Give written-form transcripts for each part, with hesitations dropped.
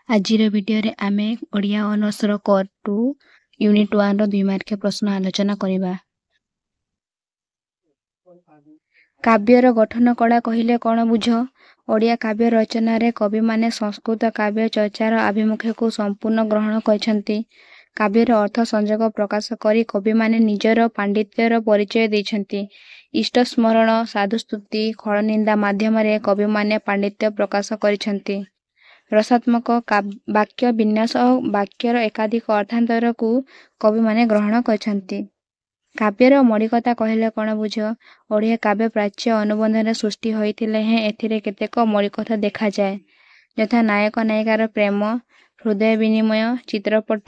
ଆଜିର ଭିଡ଼ିଓରେ ଆମେ ଓଡ଼ିଆ ଅନର୍ସର କୋର୍ 2 ୟୁନିଟ୍ 1ର 2 ମାର୍କିଆ ପ୍ରଶ୍ନ ଆଲୋଚନା କରିବା। କାବ୍ୟର ଗଠନ କଳା କହିଲେ କ'ଣ ବୁଝ? ଓଡ଼ିଆ କାବ୍ୟ ରଚନାରେ କବିମାନେ ସଂସ୍କୃତ କାବ୍ୟ ଚର୍ଚ୍ଚାର ଆଭିମୁଖ୍ୟକୁ ସମ୍ପୂର୍ଣ୍ଣ ଗ୍ରହଣ କରିଛନ୍ତି। କାବ୍ୟର ଅର୍ଥ ସଂଯୋଗ ପ୍ରକାଶ କରି କବିମାନେ ନିଜର ପାଣ୍ଡିତ୍ୟର ପରିଚୟ ଦେଇଛନ୍ତି। ଇଷ୍ଟସ୍ମରଣ, ସାଧୁସ୍ତୁତି, ଖଳନିନ୍ଦା ମାଧ୍ୟମରେ କବିମାନେ ପାଣ୍ଡିତ୍ୟ ପ୍ରକାଶ କରିଛନ୍ତି। ରସାତ୍ମକ ବାକ୍ୟ ବିନ୍ୟାସ ଓ ବାକ୍ୟର ଏକାଧିକ ଅର୍ଥାନ୍ତରକୁ କବିମାନେ ଗ୍ରହଣ କରିଛନ୍ତି। କାବ୍ୟର ମୌଳିକତା କହିଲେ କ'ଣ ବୁଝ? ଓଡ଼ିଆ କାବ୍ୟ ପ୍ରାଚ୍ୟ ଅନୁବନ୍ଧରେ ସୃଷ୍ଟି ହୋଇଥିଲେ ହେଁ ଏଥିରେ କେତେକ ମୌଳିକତା ଦେଖାଯାଏ, ଯଥା ନାୟକ ନାୟିକାର ପ୍ରେମ, ହୃଦୟ ବିନିମୟ, ଚିତ୍ରପଟ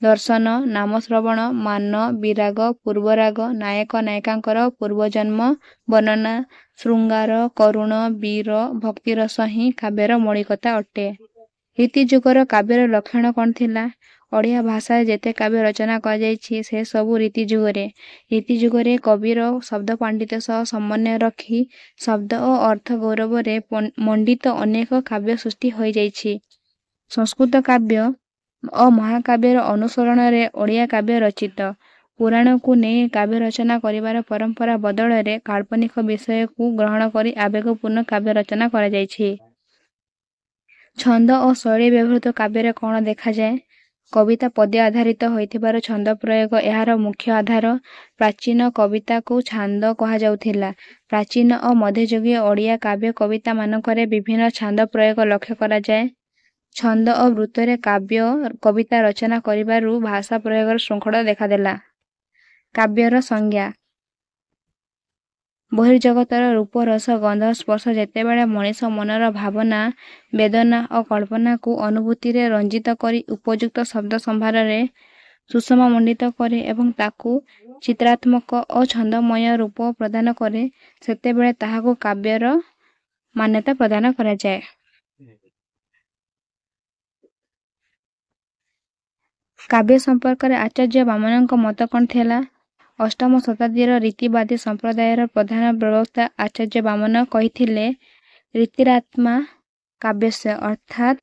ଦର୍ଶନ, ନାମଶ୍ରବଣ, ମାନ, ବିରାଗ, ପୂର୍ବରାଗ, ନାୟକ ନାୟିକାଙ୍କର ପୂର୍ବଜନ୍ମ ବର୍ଣ୍ଣନା, ଶୃଙ୍ଗାର, କରୁଣ, ବୀର, ଭକ୍ତିରସ ହିଁ କାବ୍ୟର ମୌଳିକତା ଅଟେ। ରୀତିଯୁଗର କାବ୍ୟର ଲକ୍ଷଣ କ'ଣ ଥିଲା? ଓଡ଼ିଆ ଭାଷାରେ ଯେତେ କାବ୍ୟ ରଚନା କରାଯାଇଛି ସେସବୁ ରୀତିଯୁଗରେ। ରୀତିଯୁଗରେ କବିର ଶବ୍ଦ ପାଣ୍ଡିତ୍ୟ ସହ ସମନ୍ୱୟ ରଖି ଶବ୍ଦ ଓ ଅର୍ଥ ଗୌରବରେ ମଣ୍ଡିତ ଅନେକ କାବ୍ୟ ସୃଷ୍ଟି ହୋଇଯାଇଛି। ସଂସ୍କୃତ କାବ୍ୟ ଓ ମହାକାବ୍ୟର ଅନୁସରଣରେ ଓଡ଼ିଆ କାବ୍ୟ ରଚିତ। ପୁରାଣକୁ ନେଇ କାବ୍ୟ ରଚନା କରିବାର ପରମ୍ପରା ବଦଳରେ କାଳ୍ପନିକ ବିଷୟକୁ ଗ୍ରହଣ କରି ଆବେଗପୂର୍ଣ୍ଣ କାବ୍ୟ ରଚନା କରାଯାଇଛି। ଛନ୍ଦ ଓ ଶୈଳୀ ବ୍ୟବହୃତ କାବ୍ୟରେ କ'ଣ ଦେଖାଯାଏ? କବିତା ପଦ୍ୟ ଆଧାରିତ ହୋଇଥିବାରୁ ଛନ୍ଦ ପ୍ରୟୋଗ ଏହାର ମୁଖ୍ୟ ଆଧାର। ପ୍ରାଚୀନ କବିତାକୁ ଛାନ୍ଦ କୁହାଯାଉଥିଲା। ପ୍ରାଚୀନ ଓ ମଧ୍ୟଯୁଗୀୟ ଓଡ଼ିଆ କାବ୍ୟ କବିତାମାନଙ୍କରେ ବିଭିନ୍ନ ଛାନ୍ଦ ପ୍ରୟୋଗ ଲକ୍ଷ୍ୟ କରାଯାଏ। ଛନ୍ଦ ଓ ବୃତ୍ତରେ କାବ୍ୟ କବିତା ରଚନା କରିବାରୁ ଭାଷା ପ୍ରୟୋଗର ଶୃଙ୍ଖଳ ଦେଖାଦେଲା। କାବ୍ୟର ସଂଜ୍ଞା। ବହିର୍ଜଗତର ରୂପ, ରସ, ଗନ୍ଧ, ସ୍ପର୍ଶ ଯେତେବେଳେ ମଣିଷ ମନର ଭାବନା, ବେଦନା ଓ କଳ୍ପନାକୁ ଅନୁଭୂତିରେ ରଞ୍ଜିତ କରି ଉପଯୁକ୍ତ ଶବ୍ଦ ସମ୍ଭାରରେ ସୁଷମାମଣ୍ଡିତ କରେ ଏବଂ ତାକୁ ଚିତ୍ରାତ୍ମକ ଓ ଛନ୍ଦମୟ ରୂପ ପ୍ରଦାନ କରେ, ସେତେବେଳେ ତାହାକୁ କାବ୍ୟର ମାନ୍ୟତା ପ୍ରଦାନ କରାଯାଏ। କାବ୍ୟ ସମ୍ପର୍କରେ ଆଚାର୍ଯ୍ୟ ବାମନଙ୍କ ମତ କ'ଣ ଥିଲା? ଅଷ୍ଟମ ଶତାବ୍ଦୀର ରୀତିବାଦୀ ସମ୍ପ୍ରଦାୟର ପ୍ରଧାନ ପ୍ରବକ୍ତା ଆଚାର୍ଯ୍ୟ ବାମନ କହିଥିଲେ, ରୀତିରାତ୍ମା କାବ୍ୟସ୍ୟ, ଅର୍ଥାତ୍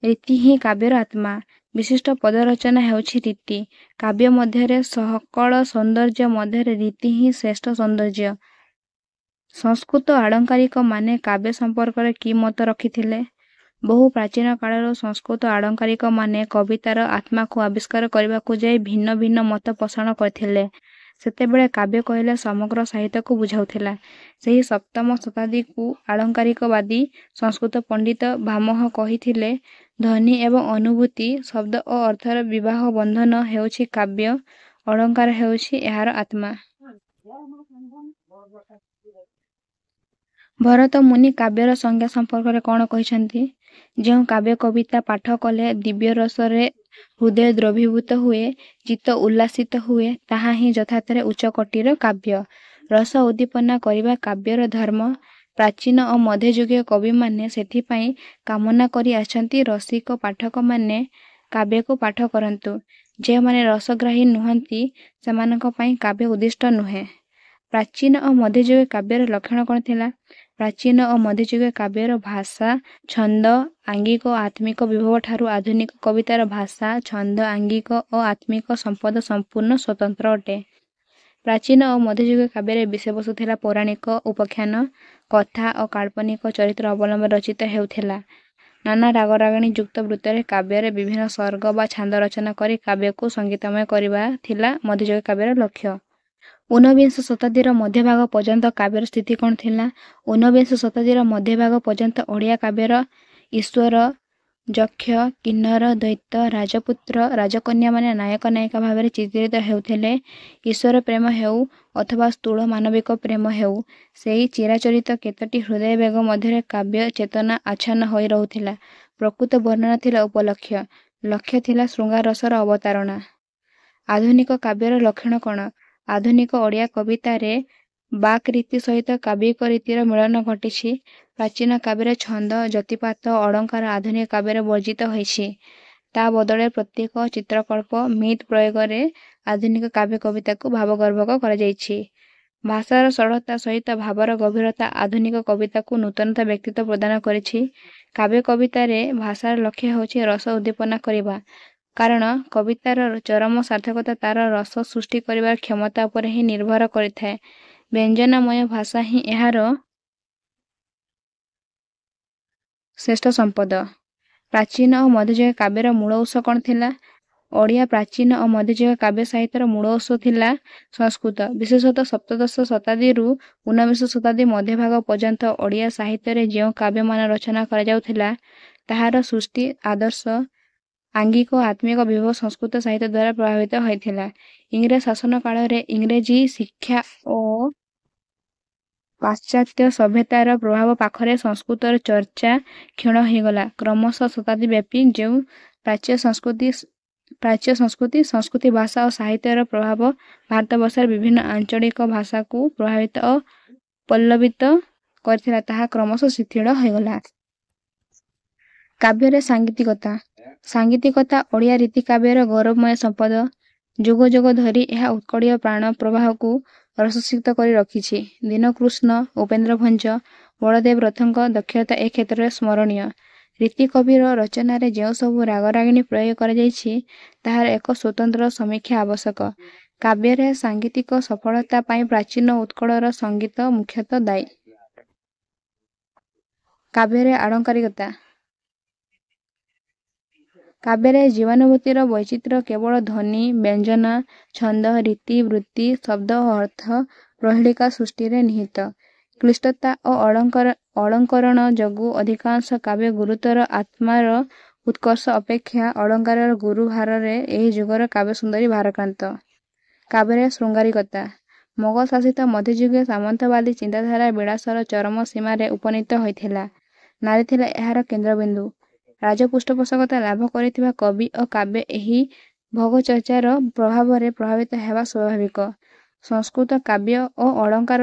ରୀତି ହିଁ କାବ୍ୟର ଆତ୍ମା। ବିଶିଷ୍ଟ ପଦ ରଚନା ହେଉଛି ରୀତି। କାବ୍ୟ ମଧ୍ୟରେ ସକଳ ସୌନ୍ଦର୍ଯ୍ୟ ମଧ୍ୟରେ ରୀତି ହିଁ ଶ୍ରେଷ୍ଠ ସୌନ୍ଦର୍ଯ୍ୟ। ସଂସ୍କୃତ ଆଳଙ୍କାରିକମାନେ କାବ୍ୟ ସମ୍ପର୍କରେ କି ମତ ରଖିଥିଲେ? ବହୁ ପ୍ରାଚୀନ କାଳରୁ ସଂସ୍କୃତ ଆଳଙ୍କାରିକମାନେ କବିତାର ଆତ୍ମାକୁ ଆବିଷ୍କାର କରିବାକୁ ଯାଇ ଭିନ୍ନ ଭିନ୍ନ ମତ ପୋଷଣ କରିଥିଲେ। ସେତେବେଳେ କାବ୍ୟ କହିଲେ ସମଗ୍ର ସାହିତ୍ୟକୁ ବୁଝାଉଥିଲା। ସେହି ସପ୍ତମ ଶତାବ୍ଦୀକୁ ଆଳଙ୍କାରିକବାଦୀ ସଂସ୍କୃତ ପଣ୍ଡିତ ଭାମହ କହିଥିଲେ, ଧ୍ୱନି ଏବଂ ଅନୁଭୂତି, ଶବ୍ଦ ଓ ଅର୍ଥର ବିବାହ ବନ୍ଧନ ହେଉଛି କାବ୍ୟ, ଅଳଙ୍କାର ହେଉଛି ଏହାର ଆତ୍ମା। ଭରତ ମୁନି କାବ୍ୟର ସଂଜ୍ଞା ସମ୍ପର୍କରେ କ'ଣ କହିଛନ୍ତି? ଯେଉଁ କାବ୍ୟ କବିତା ପାଠ କଲେ ଦିବ୍ୟ ରସରେ ହୃଦୟ ଦ୍ରବୀଭୂତ ହୁଏ, ଚିତ୍ତ ଉଲ୍ଲାସିତ ହୁଏ, ତାହା ହିଁ ଯଥାର୍ଥରେ ଉଚ୍ଚକୋଟୀର କାବ୍ୟ। ରସ ଉଦ୍ଦୀପନା କରିବା କାବ୍ୟର ଧର୍ମ। ପ୍ରାଚୀନ ଓ ମଧ୍ୟଯୁଗୀୟ କବିମାନେ ସେଥିପାଇଁ କାମନା କରି ଆସିଛନ୍ତି ରସିକ ପାଠକମାନେ କାବ୍ୟକୁ ପାଠ କରନ୍ତୁ। ଯେଉଁମାନେ ରସଗ୍ରାହୀ ନୁହନ୍ତି ସେମାନଙ୍କ ପାଇଁ କାବ୍ୟ ଉଦ୍ଦିଷ୍ଟ ନୁହେଁ। ପ୍ରାଚୀନ ଓ ମଧ୍ୟଯୁଗୀୟ କାବ୍ୟର ଲକ୍ଷଣ କ'ଣ ଥିଲା? ପ୍ରାଚୀନ ଓ ମଧ୍ୟଯୁଗୀୟ କାବ୍ୟର ଭାଷା, ଛନ୍ଦ, ଆଙ୍ଗିକ ଓ ଆତ୍ମିକ ବିଭବ ଠାରୁ ଆଧୁନିକ କବିତାର ଭାଷା, ଛନ୍ଦ, ଆଙ୍ଗିକ ଓ ଆତ୍ମିକ ସମ୍ପଦ ସମ୍ପୂର୍ଣ୍ଣ ସ୍ୱତନ୍ତ୍ର ଅଟେ। ପ୍ରାଚୀନ ଓ ମଧ୍ୟଯୁଗୀୟ କାବ୍ୟରେ ବିଷୟବସ୍ତୁ ଥିଲା ପୌରାଣିକ ଉପାଖ୍ୟାନ, କଥା ଓ କାଳ୍ପନିକ ଚରିତ୍ର ଅବଲମ୍ବନରେ ରଚିତ ହେଉଥିଲା। ନାନା ରାଗରାଗିଣୀ ଯୁକ୍ତ ବୃତ୍ତରେ କାବ୍ୟରେ ବିଭିନ୍ନ ସ୍ୱର୍ଗ ବା ଛାନ୍ଦ ରଚନା କରି କାବ୍ୟକୁ ସଙ୍ଗୀତମୟ କରିବା ଥିଲା ମଧ୍ୟଯୁଗୀୟ କାବ୍ୟର ଲକ୍ଷ୍ୟ। ଊନବିଂଶ ଶତାବ୍ଦୀର ମଧ୍ୟଭାଗ ପର୍ଯ୍ୟନ୍ତ କାବ୍ୟର ସ୍ଥିତି କ'ଣ ଥିଲା? ଊନବିଂଶ ଶତାବ୍ଦୀର ମଧ୍ୟଭାଗ ପର୍ଯ୍ୟନ୍ତ ଓଡ଼ିଆ କାବ୍ୟର ଈଶ୍ୱର, ଯକ୍ଷ, କିନ୍ନର, ଦୈତ୍ୟ, ରାଜପୁତ୍ର, ରାଜକନ୍ୟାମାନେ ନାୟକ ନାୟିକା ଭାବରେ ଚିତ୍ରିତ ହେଉଥିଲେ। ଈଶ୍ୱର ପ୍ରେମ ହେଉ ଅଥବା ସ୍ଥୂଳ ମାନବିକ ପ୍ରେମ ହେଉ, ସେହି ଚିରାଚରିତ କେତୋଟି ହୃଦୟବେଗ ମଧ୍ୟରେ କାବ୍ୟ ଚେତନା ଆଚ୍ଛନ୍ନ ହୋଇ ରହୁଥିଲା। ପ୍ରକୃତ ବର୍ଣ୍ଣନା ଥିଲା ଉପଲକ୍ଷ୍ୟ, ଲକ୍ଷ୍ୟ ଥିଲା ଶୃଙ୍ଗାରରସର ଅବତାରଣା। ଆଧୁନିକ କାବ୍ୟର ଲକ୍ଷଣ କ'ଣ? ଆଧୁନିକ ଓଡ଼ିଆ କବିତାରେ ବାକ୍ ରୀତି ସହିତ କାବ୍ୟିକ ରୀତିର ମିଳନ ଘଟିଛି। ପ୍ରାଚୀନ କାବ୍ୟରେ ଛନ୍ଦ, ଯତିପାତ ଓ ଅଳଙ୍କାର ଆଧୁନିକ କାବ୍ୟରେ ବର୍ଜିତ ହୋଇଛି। ତା ବଦଳରେ ପ୍ରତ୍ୟେକ ଚିତ୍ରକଳ୍ପ, ମିତ୍ ପ୍ରୟୋଗରେ ଆଧୁନିକ କାବ୍ୟ କବିତାକୁ ଭାବଗର୍ଭକ କରାଯାଇଛି। ଭାଷାର ସରଳତା ସହିତ ଭାବର ଗଭୀରତା ଆଧୁନିକ କବିତାକୁ ନୂତନତା ବ୍ୟକ୍ତିତ୍ୱ ପ୍ରଦାନ କରିଛି। କାବ୍ୟ କବିତାରେ ଭାଷାର ଲକ୍ଷ୍ୟ ହେଉଛି ରସ ଉଦ୍ଦୀପନା କରିବା, କାରଣ କବିତାର ଚରମ ସାର୍ଥକତା ତାର ରସ ସୃଷ୍ଟି କରିବାର କ୍ଷମତା ଉପରେ ହିଁ ନିର୍ଭର କରିଥାଏ। ବ୍ୟଞ୍ଜନାମୟ ଭାଷା ହିଁ ଏହାର ଶ୍ରେଷ୍ଠ ସମ୍ପଦ। ପ୍ରାଚୀନ ଓ ମଧ୍ୟଯୁଗୀୟ କାବ୍ୟର ମୂଳ ଉତ୍ସ କ'ଣ ଥିଲା? ଓଡ଼ିଆ ପ୍ରାଚୀନ ଓ ମଧ୍ୟଯୁଗୀୟ କାବ୍ୟ ସାହିତ୍ୟର ମୂଳ ଉତ୍ସ ଥିଲା ସଂସ୍କୃତ। ବିଶେଷତଃ ସପ୍ତଦଶ ଶତାବ୍ଦୀରୁ ଊନବିଂଶ ଶତାବ୍ଦୀ ମଧ୍ୟଭାଗ ପର୍ଯ୍ୟନ୍ତ ଓଡ଼ିଆ ସାହିତ୍ୟରେ ଯେଉଁ କାବ୍ୟମାନ ରଚନା କରାଯାଉଥିଲା, ତାହାର ସୃଷ୍ଟି ଆଦର୍ଶ, ଆଙ୍ଗିକ ଓ ଆତ୍ମିକ ବିଭବ ସଂସ୍କୃତ ସାହିତ୍ୟ ଦ୍ୱାରା ପ୍ରଭାବିତ ହୋଇଥିଲା। ଇଂରେଜ ଶାସନ କାଳରେ ଇଂରେଜୀ ଶିକ୍ଷା ଓ ପାଶ୍ଚାତ୍ୟ ସଭ୍ୟତାର ପ୍ରଭାବ ପାଖରେ ସଂସ୍କୃତର ଚର୍ଚ୍ଚା କ୍ଷୀଣ ହୋଇଗଲା। କ୍ରମଶଃ ଶତାବ୍ଦୀ ବ୍ୟାପୀ ଯେଉଁ ପ୍ରାଚ୍ୟ ସଂସ୍କୃତି ଭାଷା ଓ ସାହିତ୍ୟର ପ୍ରଭାବ ଭାରତବର୍ଷର ବିଭିନ୍ନ ଆଞ୍ଚଳିକ ଭାଷାକୁ ପ୍ରଭାବିତ ଓ ପଲ୍ଲବିତ କରିଥିଲା, ତାହା କ୍ରମଶଃ ଶିଥିଳ ହୋଇଗଲା। କାବ୍ୟରେ ସାଙ୍ଗୀତିକତା। ସାଙ୍ଗୀତିକତା ଓଡ଼ିଆ ରୀତିକାବ୍ୟର ଗୌରବମୟ ସମ୍ପଦ। ଯୁଗ ଯୁଗ ଧରି ଏହା ଉତ୍କଳୀୟ ପ୍ରାଣ ପ୍ରବାହକୁ ରସସିକ୍ତ କରି ରଖିଛି। ଦୀନକୃଷ୍ଣ, ଉପେନ୍ଦ୍ର ଭଞ୍ଜ, ବଳଦେବ ରଥଙ୍କ ଦକ୍ଷତା ଏ କ୍ଷେତ୍ରରେ ସ୍ମରଣୀୟ। ରୀତିକବିର ରଚନାରେ ଯେଉଁ ସବୁ ରାଗରାଗିଣୀ ପ୍ରୟୋଗ କରାଯାଇଛି, ତାହାର ଏକ ସ୍ୱତନ୍ତ୍ର ସମୀକ୍ଷା ଆବଶ୍ୟକ। କାବ୍ୟରେ ସାଙ୍ଗୀତିକ ସଫଳତା ପାଇଁ ପ୍ରାଚୀନ ଉତ୍କଳର ସଙ୍ଗୀତ ମୁଖ୍ୟତଃ ଦାୟୀ। କାବ୍ୟରେ ଆଳଙ୍କାରିକତା। କାବ୍ୟରେ ଜୀବନାନୁଭୂତିର ବୈଚିତ୍ର୍ୟ କେବଳ ଧ୍ୱନି, ବ୍ୟଞ୍ଜନା, ଛନ୍ଦ, ରୀତି, ବୃତ୍ତି, ଶବ୍ଦ ଓ ଅର୍ଥ ପ୍ରହେଳିକା ସୃଷ୍ଟିରେ ନିହିତ। କ୍ଳିଷ୍ଟତା ଓ ଅଳଙ୍କରଣ ଯୋଗୁଁ ଅଧିକାଂଶ କାବ୍ୟ ଗୁରୁତର ଆତ୍ମାର ଉତ୍କର୍ଷ ଅପେକ୍ଷା ଅଳଙ୍କାରର ଗୁରୁ ଭାରରେ ଏହି ଯୁଗର କାବ୍ୟସୁନ୍ଦରୀ ଭାରାକ୍ରାନ୍ତ। କାବ୍ୟରେ ଶୃଙ୍ଗାରିକତା। ମୋଗଲ ଶାସିତ ମଧ୍ୟଯୁଗୀୟ ସାମନ୍ତବାଦୀ ଚିନ୍ତାଧାରା ବିଳାସର ଚରମ ସୀମାରେ ଉପନୀତ ହୋଇଥିଲା। ନାରୀ ଥିଲା ଏହାର କେନ୍ଦ୍ରବିନ୍ଦୁ। ରାଜପୃଷ୍ଠପୋଷକତା ଲାଭ କରିଥିବା କବି ଓ କାବ୍ୟ ଏହି ଭୋଗଚର୍ଚ୍ଚାର ପ୍ରଭାବରେ ପ୍ରଭାବିତ ହେବା ସ୍ୱାଭାବିକ। ସଂସ୍କୃତ କାବ୍ୟ ଓ ଅଳଙ୍କାର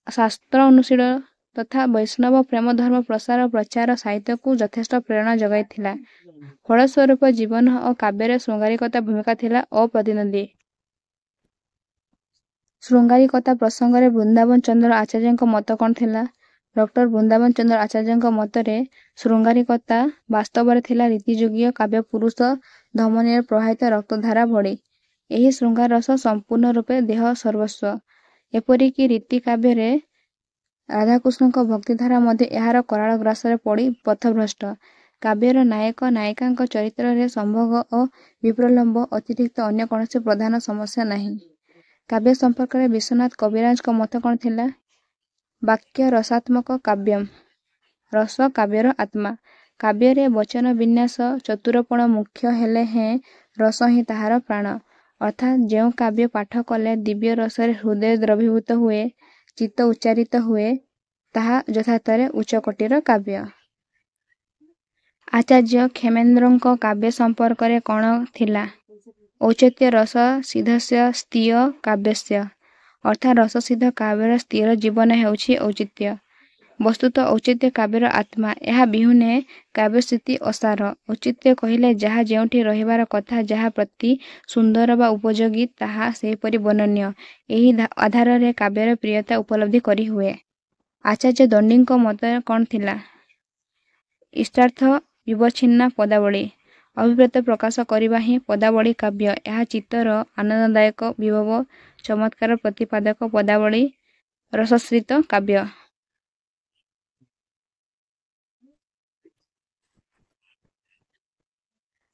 ଶାସ୍ତ୍ର ଅନୁଶୀଳନ ତଥା ବୈଷ୍ଣବ ପ୍ରେମ ଧର୍ମ ପ୍ରସାର ପ୍ରଚାର ସାହିତ୍ୟକୁ ଯଥେଷ୍ଟ ପ୍ରେରଣା ଯୋଗାଇଥିଲା। ଫଳସ୍ୱରୂପ ଜୀବନ ଓ କାବ୍ୟରେ ଶୃଙ୍ଗାରିକତା ଭୂମିକା ଥିଲା ଅପ୍ରତିଦ୍ୱନ୍ଦ୍ୱୀ। ଶୃଙ୍ଗାରିକତା ପ୍ରସଙ୍ଗରେ ବୃନ୍ଦାବନ ଚନ୍ଦ୍ର ଆଚାର୍ଯ୍ୟଙ୍କ ମତ କ'ଣ ଥିଲା? ଡକ୍ଟର ବୃନ୍ଦାବନ ଚନ୍ଦ୍ର ଆଚାର୍ଯ୍ୟଙ୍କ ମତରେ ଶୃଙ୍ଗାରିକତା ବାସ୍ତବରେ ଥିଲା ରୀତିଯୁଗୀୟ କାବ୍ୟପୁରୁଷ ଧମନୀରେ ପ୍ରବାହିତ ରକ୍ତଧାରା ଭଳି। ଏହି ଶୃଙ୍ଗାର ରସ ସମ୍ପୂର୍ଣ୍ଣ ରୂପେ ଦେହ ସର୍ବସ୍ୱ। ଏପରିକି ରୀତି କାବ୍ୟରେ ରାଧାକୃଷ୍ଣଙ୍କ ଭକ୍ତିଧାରା ମଧ୍ୟ ଏହାର କରାଳ ଗ୍ରାସରେ ପଡ଼ି ପଥଭ୍ରଷ୍ଟ। କାବ୍ୟର ନାୟକ ନାୟିକାଙ୍କ ଚରିତ୍ରରେ ସମ୍ଭୋଗ ଓ ବିପ୍ରଲମ୍ବ ଅତିରିକ୍ତ ଅନ୍ୟ କୌଣସି ପ୍ରଧାନ ସମସ୍ୟା ନାହିଁ। କାବ୍ୟ ସମ୍ପର୍କରେ ବିଶ୍ୱନାଥ କବିରାଜଙ୍କ ମତ କ'ଣ ଥିଲା? ବାକ୍ୟ ରସାତ୍ମକ କାବ୍ୟମ୍। ରସ କାବ୍ୟର ଆତ୍ମା। କାବ୍ୟରେ ବଚନ ବିନ୍ୟାସ ଚତୁରପଣ ମୁଖ୍ୟ ହେଲେ ହେଁ ରସ ହିଁ ତାହାର ପ୍ରାଣ। ଅର୍ଥାତ୍ ଯେଉଁ କାବ୍ୟ ପାଠ କଲେ ଦିବ୍ୟ ରସରେ ହୃଦୟ ଦ୍ରବୀଭୂତ ହୁଏ, ଚିତ୍ତ ଉଚ୍ଚାରିତ ହୁଏ, ତାହା ଯଥାର୍ଥରେ ଉଚ୍ଚକୋଟୀର କାବ୍ୟ। ଆଚାର୍ଯ୍ୟ କ୍ଷେମେନ୍ଦ୍ରଙ୍କ କାବ୍ୟ ସମ୍ପର୍କରେ କ'ଣ ଥିଲା? ଔଚିତ୍ୟ ରସ ସିଦ୍ଧସ୍ୟ ସ୍ଥିୟ କାବ୍ୟସ୍ୟ। ଅର୍ଥାତ୍ ରସସିଦ୍ଧ କାବ୍ୟର ସ୍ଥିର ଜୀବନ ହେଉଛି ଔଚିତ୍ୟ। ବସ୍ତୁତଃ ଔଚିତ୍ୟ କାବ୍ୟର ଆତ୍ମା। ଏହା ବିହୁନେ କାବ୍ୟସ୍ଥିତି ଅସାର। ଔଚିତ୍ୟ କହିଲେ ଯାହା ଯେଉଁଠି ରହିବାର କଥା, ଯାହା ପ୍ରତି ସୁନ୍ଦର ବା ଉପଯୋଗୀ, ତାହା ସେହିପରି ବର୍ଣ୍ଣନୀୟ। ଏହି ଆଧାରରେ କାବ୍ୟର ପ୍ରିୟତା ଉପଲବ୍ଧି କରିହୁଏ। ଆଚାର୍ଯ୍ୟ ଦଣ୍ଡୀଙ୍କ ମତ କ'ଣ ଥିଲା? ଇଷ୍ଟାର୍ଥ ବିବଚ୍ଛିନ୍ନା ପଦାବଳୀ। ଅଭିପ୍ରେତ ପ୍ରକାଶ କରିବା ହିଁ ପଦାବଳୀ କାବ୍ୟ। ଏହା ଚିତ୍ତର ଆନନ୍ଦଦାୟକ ବିଭବ ଚମତ୍କାର ପ୍ରତିପାଦକ ପଦାବଳୀ ରସାଶ୍ରିତ କାବ୍ୟ।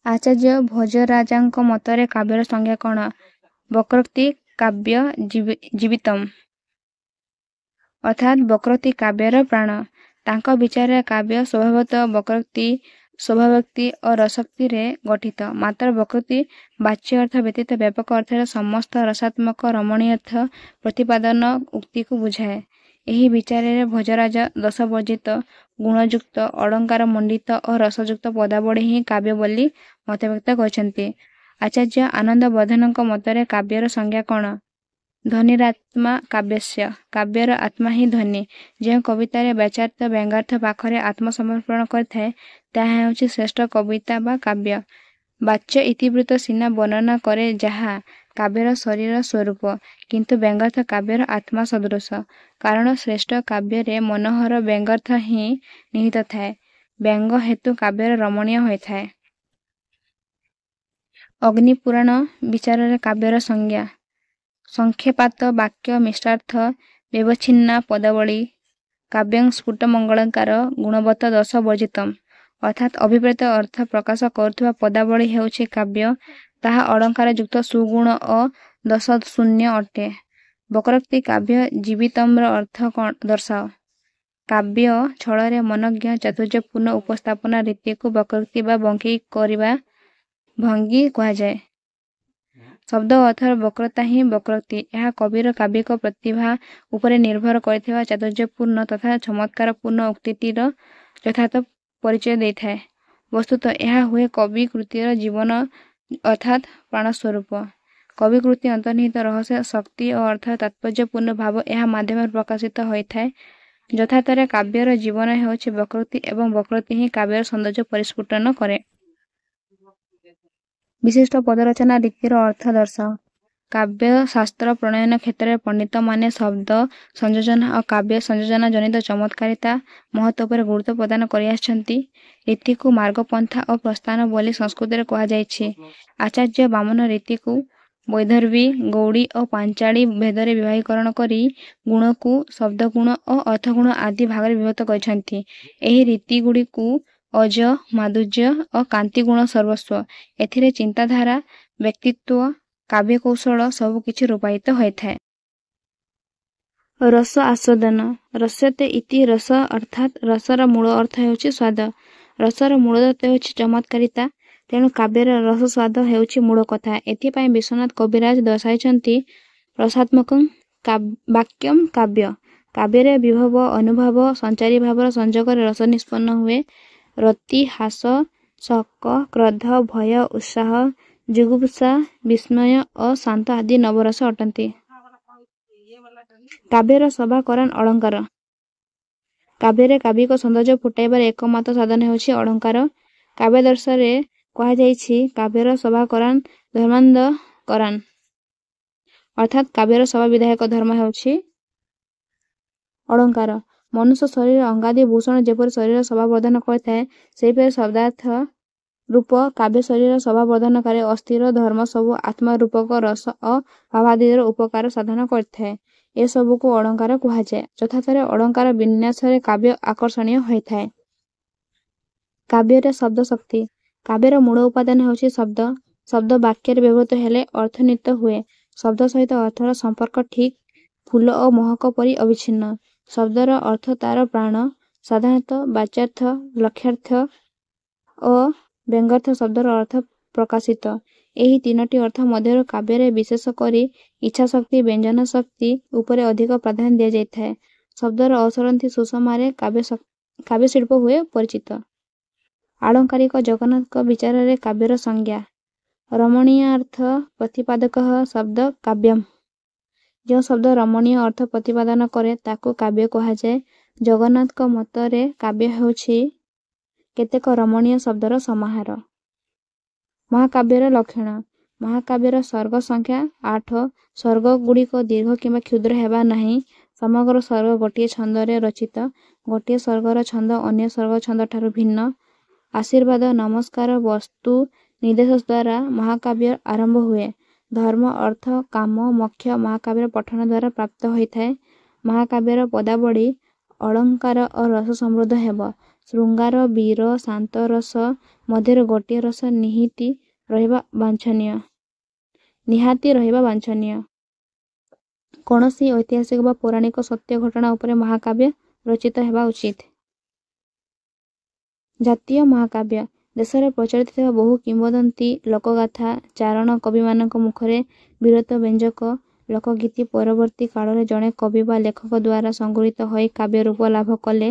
ଆଚାର୍ଯ୍ୟ ଭୋଜରାଜାଙ୍କ ମତରେ କାବ୍ୟର ସଂଜ୍ଞା କ'ଣ? ବକ୍ରୋକ୍ତି କାବ୍ୟ ଜୀବିତମ୍। ଅର୍ଥାତ୍ ବକ୍ରୋକ୍ତି କାବ୍ୟର ପ୍ରାଣ। ତାଙ୍କ ବିଚାରରେ କାବ୍ୟ ସ୍ୱଭାବତଃ ବକ୍ରୋକ୍ତି, ଶୋଭାବକ୍ତି ଓ ରସୋକ୍ତିରେ ଗଠିତ। ମାତ୍ର ବକ୍ରୋକ୍ତି ବାଚ୍ୟ ଅର୍ଥ ବ୍ୟତୀତ ବ୍ୟାପକ ଅର୍ଥରେ ସମସ୍ତ ରସାତ୍ମକ ରମଣୀୟର୍ଥ ପ୍ରତିପାଦନ ଉକ୍ତିକୁ ବୁଝାଏ। ଏହି ବିଚାରରେ ଭୋଜରାଜ ଦୋଷବର୍ଜିତ, ଗୁଣଯୁକ୍ତ, ଅଳଙ୍କାରମଣ୍ଡିତ ଓ ରସଯୁକ୍ତ ପଦାବଳୀ ହିଁ କାବ୍ୟ ବୋଲି ମତବ୍ୟକ୍ତ କରିଛନ୍ତି। ଆଚାର୍ଯ୍ୟ ଆନନ୍ଦବର୍ଦ୍ଧନଙ୍କ ମତରେ କାବ୍ୟର ସଂଜ୍ଞା କ'ଣ? ଧ୍ୱନିରାତ୍ମା କାବ୍ୟସ୍ୟ। କାବ୍ୟର ଆତ୍ମା ହିଁ ଧ୍ୱନି। ଯେଉଁ କବିତାରେ ବାଚାର୍ଥ ବ୍ୟଙ୍ଗାର୍ଥ ପାଖରେ ଆତ୍ମସମର୍ପଣ କରିଥାଏ, ତାହା ହେଉଛି ଶ୍ରେଷ୍ଠ କବିତା ବା କାବ୍ୟ। ବାଚ୍ୟ ଇତିବୃତ୍ତ ସିନା ବର୍ଣ୍ଣନା କରେ ଯାହା, କାବ୍ୟର ଶରୀର ସ୍ୱରୂପ, କିନ୍ତୁ ବ୍ୟଙ୍ଗାର୍ଥ କାବ୍ୟର ଆତ୍ମା ସଦୃଶ। କାରଣ ଶ୍ରେଷ୍ଠ କାବ୍ୟରେ ମନୋହର ବ୍ୟଙ୍ଗାର୍ଥ ହିଁ ନିହିତ ଥାଏ। ବ୍ୟଙ୍ଗ ହେତୁ କାବ୍ୟର ରମଣୀୟ ହୋଇଥାଏ। ଅଗ୍ନିପୁରାଣ ବିଚାରରେ କାବ୍ୟର ସଂଜ୍ଞା। ସଂକ୍ଷେପାତ ବାକ୍ୟ ମିଶ୍ରାର୍ଥ ବ୍ୟବଚ୍ଛିନ୍ନା ପଦାବଳୀ କାବ୍ୟଂ ସ୍ଫୁଟମଙ୍ଗଳକାର ଗୁଣବତ୍ତ ଦୋଷ ବର୍ଜିତମ୍। ଅର୍ଥାତ୍ ଅଭିପ୍ରେତ ଅର୍ଥ ପ୍ରକାଶ କରୁଥିବା ପଦାବଳୀ ହେଉଛି କାବ୍ୟ। ତାହା ଅଳଙ୍କାର ଯୁକ୍ତ ସୁଗୁଣ ଓ ଦୋଷ ଶୂନ୍ୟ ଅଟେ। ବକ୍ରୋକ୍ତି କାବ୍ୟ ଜୀବିତମ୍ର ଅର୍ଥ ଦର୍ଶାଅ। କାବ୍ୟ ଛଳରେ ମନୋଜ୍ଞ ଚାତୁର୍ଯ୍ୟପୂର୍ଣ୍ଣ ଉପସ୍ଥାପନା ରୀତିକୁ ବକ୍ରୋକ୍ତି ବା ବଙ୍କି କରିବା ଭଙ୍ଗୀ କୁହାଯାଏ। ଶବ୍ଦ ଅର୍ଥର ବକ୍ରତା ହିଁ ବକ୍ରୋକ୍ତି। ଏହା କବିର କାବ୍ୟିକ ପ୍ରତିଭା ଉପରେ ନିର୍ଭର କରିଥିବା ଚାତୁର୍ଯ୍ୟପୂର୍ଣ୍ଣ ତଥା ଚମତ୍କାରପୂର୍ଣ୍ଣ ଉକ୍ତିଟିର ଯଥାର୍ଥ ପରିଚୟ ଦେଇଥାଏ। ବସ୍ତୁତଃ ଏହା ହୁଏ କବି କୃତିର ଜୀବନ ଅର୍ଥାତ୍ ପ୍ରାଣସ୍ୱରୂପ। କବି କୃତି ଅନ୍ତର୍ନିହିତ ରହସ୍ୟ ଶକ୍ତି ଓ ଅର୍ଥର ତାତ୍ପର୍ଯ୍ୟପୂର୍ଣ୍ଣ ଭାବ ଏହା ମାଧ୍ୟମରେ ପ୍ରକାଶିତ ହୋଇଥାଏ। ଯଥାର୍ଥରେ କାବ୍ୟର ଜୀବନ ହେଉଛି ବକ୍ରୋକ୍ତି ଏବଂ ବକ୍ରୋକ୍ତି ହିଁ କାବ୍ୟର ସୌନ୍ଦର୍ଯ୍ୟ ପରିସ୍ଫୁଟନ କରେ। ବିଶିଷ୍ଟ ପଦରଚନା ରୀତିର ଅର୍ଥ ଦର୍ଶାଅ। କାବ୍ୟ ଶାସ୍ତ୍ର ପ୍ରଣୟନ କ୍ଷେତ୍ରରେ ପଣ୍ଡିତମାନେ ଶବ୍ଦ ସଂଯୋଜନା ଓ କାବ୍ୟ ସଂଯୋଜନା ଜନିତ ଚମତ୍କାରିତା ମହତ୍ତ୍ୱ ଉପରେ ଗୁରୁତ୍ୱ ପ୍ରଦାନ କରିଆସିଛନ୍ତି। ରୀତିକୁ ମାର୍ଗପନ୍ଥା ଓ ପ୍ରସ୍ଥାନ ବୋଲି ସଂସ୍କୃତରେ କୁହାଯାଇଛି। ଆଚାର୍ଯ୍ୟ ବାମନ ରୀତିକୁ ବୈଦର୍ଭୀ, ଗୌଡ଼ୀ ଓ ପାଞ୍ଚାଳୀ ଭେଦରେ ବିଭାଗୀକରଣ କରି ଗୁଣକୁ ଶବ୍ଦଗୁଣ ଓ ଅର୍ଥଗୁଣ ଆଦି ଭାଗରେ ବିଭକ୍ତ କରିଛନ୍ତି। ଏହି ରୀତିଗୁଡ଼ିକୁ ଅଜ, ମାଧୁର୍ଯ୍ୟ ଓ କାନ୍ତି ଗୁଣ ସର୍ବସ୍ୱ। ଏଥିରେ ଚିନ୍ତାଧାରା, ବ୍ୟକ୍ତିତ୍ୱ, କାବ୍ୟକୌଶଳ ସବୁକିଛି ରୂପାୟିତ ହୋଇଥାଏ। ରସ ଆସ୍ୱାଦନ। ରସ୍ୟତେ ଇତି ରସ ଅର୍ଥାତ୍ ରସର ମୂଳ ଅର୍ଥ ହେଉଛି ସ୍ୱାଦ। ରସର ମୂଳତତ୍ତ୍ୱ ହେଉଛି ଚମତ୍କାରିତା। ତେଣୁ କାବ୍ୟର ରସ ସ୍ୱାଦ ହେଉଛି ମୂଳ କଥା। ଏଥିପାଇଁ ବିଶ୍ୱନାଥ କବିରାଜ ଦର୍ଶାଇଛନ୍ତି ରସାତ୍ମକଂ ବାକ୍ୟଂ କାବ୍ୟ। କାବ୍ୟରେ ବିଭବ, ଅନୁଭବ, ସଞ୍ଚାରୀ ଭାବର ସଂଯୋଗରେ ରସ ନିଷ୍ପନ୍ନ ହୁଏ। ରତି, ହାସ, ଶୋକ, କ୍ରୋଧ, ଭୟ, ଉତ୍ସାହ, ଜୁଗୁପ୍ସା, ବିସ୍ମୟ ଓ ଶାନ୍ତ ଆଦି ନବରସ ଅଟନ୍ତି। କାବ୍ୟର ଶୋଭା କରାନ୍ ଅଳଙ୍କାର। କାବ୍ୟରେ କାବ୍ୟିକ ସୌନ୍ଦର୍ଯ୍ୟ ଫୁଟାଇବାର ଏକମାତ୍ର ସାଧନ ହେଉଛି ଅଳଙ୍କାର। କାବ୍ୟାଦର୍ଶରେ କୁହାଯାଇଛି କାବ୍ୟର ଶୋଭା କରାନ୍ ଧର୍ମାନ୍ଧ କରାନ୍। ଅର୍ଥାତ୍ କାବ୍ୟର ଶୋଭା ବିଧାୟକ ଧର୍ମ ହେଉଛି ଅଳଙ୍କାର। ମନୁଷ୍ୟ ଶରୀର ଅଙ୍ଗାଦି ଭୂଷଣ ଯେପରି ଶରୀର ଶୋଭା ବର୍ଦ୍ଧନ କରିଥାଏ, ସେହିପରି ଶବ୍ଦାର୍ଥ ରୂପ କାବ୍ୟ ଶରୀର ଶୋଭା ବର୍ଦ୍ଧନକାରୀ ଅସ୍ଥିର ଧର୍ମ ସବୁ ଆତ୍ମା ରୂପକ ରସ ଓ ଭାବାଦିର ଉପକାର ସାଧନ କରିଥାଏ। ଏସବୁକୁ ଅଳଙ୍କାର କୁହାଯାଏ। ଯଥାର୍ଥରେ ଅଳଙ୍କାର ବିନ୍ୟାସରେ କାବ୍ୟ ଆକର୍ଷଣୀୟ ହୋଇଥାଏ। କାବ୍ୟରେ ଶବ୍ଦ ଶକ୍ତି। କାବ୍ୟର ମୂଳ ଉପାଦାନ ହେଉଛି ଶବ୍ଦ। ଶବ୍ଦ ବାକ୍ୟରେ ବ୍ୟବହୃତ ହେଲେ ଅର୍ଥନୀତ ହୁଏ। ଶବ୍ଦ ସହିତ ଅର୍ଥର ସମ୍ପର୍କ ଠିକ୍ ଫୁଲ ଓ ମହକ ପରି ଅବିଚ୍ଛିନ୍ନ। ଶବ୍ଦର ଅର୍ଥ ତାର ପ୍ରାଣ। ସାଧାରଣତଃ ବାଚ୍ୟାର୍ଥ, ଲକ୍ଷ୍ୟାର୍ଥ ଓ ବ୍ୟଙ୍ଗାର୍ଥ ଶବ୍ଦର ଅର୍ଥ ପ୍ରକାଶିତ। ଏହି ତିନୋଟି ଅର୍ଥ ମଧ୍ୟରୁ କାବ୍ୟରେ ବିଶେଷ କରି ଇଚ୍ଛାଶକ୍ତି, ବ୍ୟଞ୍ଜନ ଶକ୍ତି ଉପରେ ଅଧିକ ପ୍ରାଧାନ୍ୟ ଦିଆଯାଇଥାଏ। ଶବ୍ଦର ଅସରନ୍ତି ସୁଷମାରେ କାବ୍ୟଶିଳ୍ପ ହୁଏ ପରିଚିତ। ଆଳଙ୍କାରିକ ଜଗନ୍ନାଥଙ୍କ ବିଚାରରେ କାବ୍ୟର ସଂଜ୍ଞା। ରମଣୀୟାର୍ଥ ପ୍ରତିପାଦକଃ ଶବ୍ଦ କାବ୍ୟମ୍। ଯେଉଁ ଶବ୍ଦ ରମଣୀୟ ଅର୍ଥ ପ୍ରତିପାଦନ କରେ ତାକୁ କାବ୍ୟ କୁହାଯାଏ। ଜଗନ୍ନାଥଙ୍କ ମତରେ କାବ୍ୟ ହେଉଛି କେତେକ ରମଣୀୟ ଶବ୍ଦର ସମାହାର। ମହାକାବ୍ୟର ଲକ୍ଷଣ। ମହାକାବ୍ୟର ସ୍ୱର୍ଗ ସଂଖ୍ୟା 8। ସ୍ୱର୍ଗଗୁଡ଼ିକ ଦୀର୍ଘ କିମ୍ବା କ୍ଷୁଦ୍ର ହେବା ନାହିଁ। ସମଗ୍ର ସ୍ୱର୍ଗ ଗୋଟିଏ ଛନ୍ଦରେ ରଚିତ। ଗୋଟିଏ ସ୍ୱର୍ଗର ଛନ୍ଦ ଅନ୍ୟ ସ୍ୱର୍ଗ ଛନ୍ଦଠାରୁ ଭିନ୍ନ। ଆଶୀର୍ବାଦ, ନମସ୍କାର, ବସ୍ତୁ ନିର୍ଦ୍ଦେଶ ଦ୍ୱାରା ମହାକାବ୍ୟ ଆରମ୍ଭ ହୁଏ। ଧର୍ମ, ଅର୍ଥ, କାମ, ମୋକ୍ଷ ମହାକାବ୍ୟର ପଠନ ଦ୍ୱାରା ପ୍ରାପ୍ତ ହୋଇଥାଏ। ମହାକାବ୍ୟର ପଦାବଳୀ ଅଳଙ୍କାର ଓ ରସ ସମୃଦ୍ଧ ହେବ। ଶୃଙ୍ଗାର, ବୀର, ଶାନ୍ତ ରସ ମଧ୍ୟରୁ ଗୋଟିଏ ରସ ନିହାତି ରହିବା ବାଞ୍ଛନୀୟ। କୌଣସି ଐତିହାସିକ ବା ପୌରାଣିକ ସତ୍ୟ ଘଟଣା ଉପରେ ମହାକାବ୍ୟ ରଚିତ ହେବା ଉଚିତ। ଜାତୀୟ ମହାକାବ୍ୟ। ଦେଶରେ ପ୍ରଚଳିତ ଥିବା ବହୁ କିମ୍ବଦନ୍ତୀ, ଲୋକଗାଥା, ଚାରଣ କବିମାନଙ୍କ ମୁଖରେ ବୀରତ୍ୱ ବ୍ୟଞ୍ଜକ ଲୋକଗୀତି ପରବର୍ତ୍ତୀ କାଳରେ ଜଣେ କବି ବା ଲେଖକ ଦ୍ୱାରା ସଂଗୃହୀତ ହୋଇ କାବ୍ୟ ରୂପ ଲାଭ କଲେ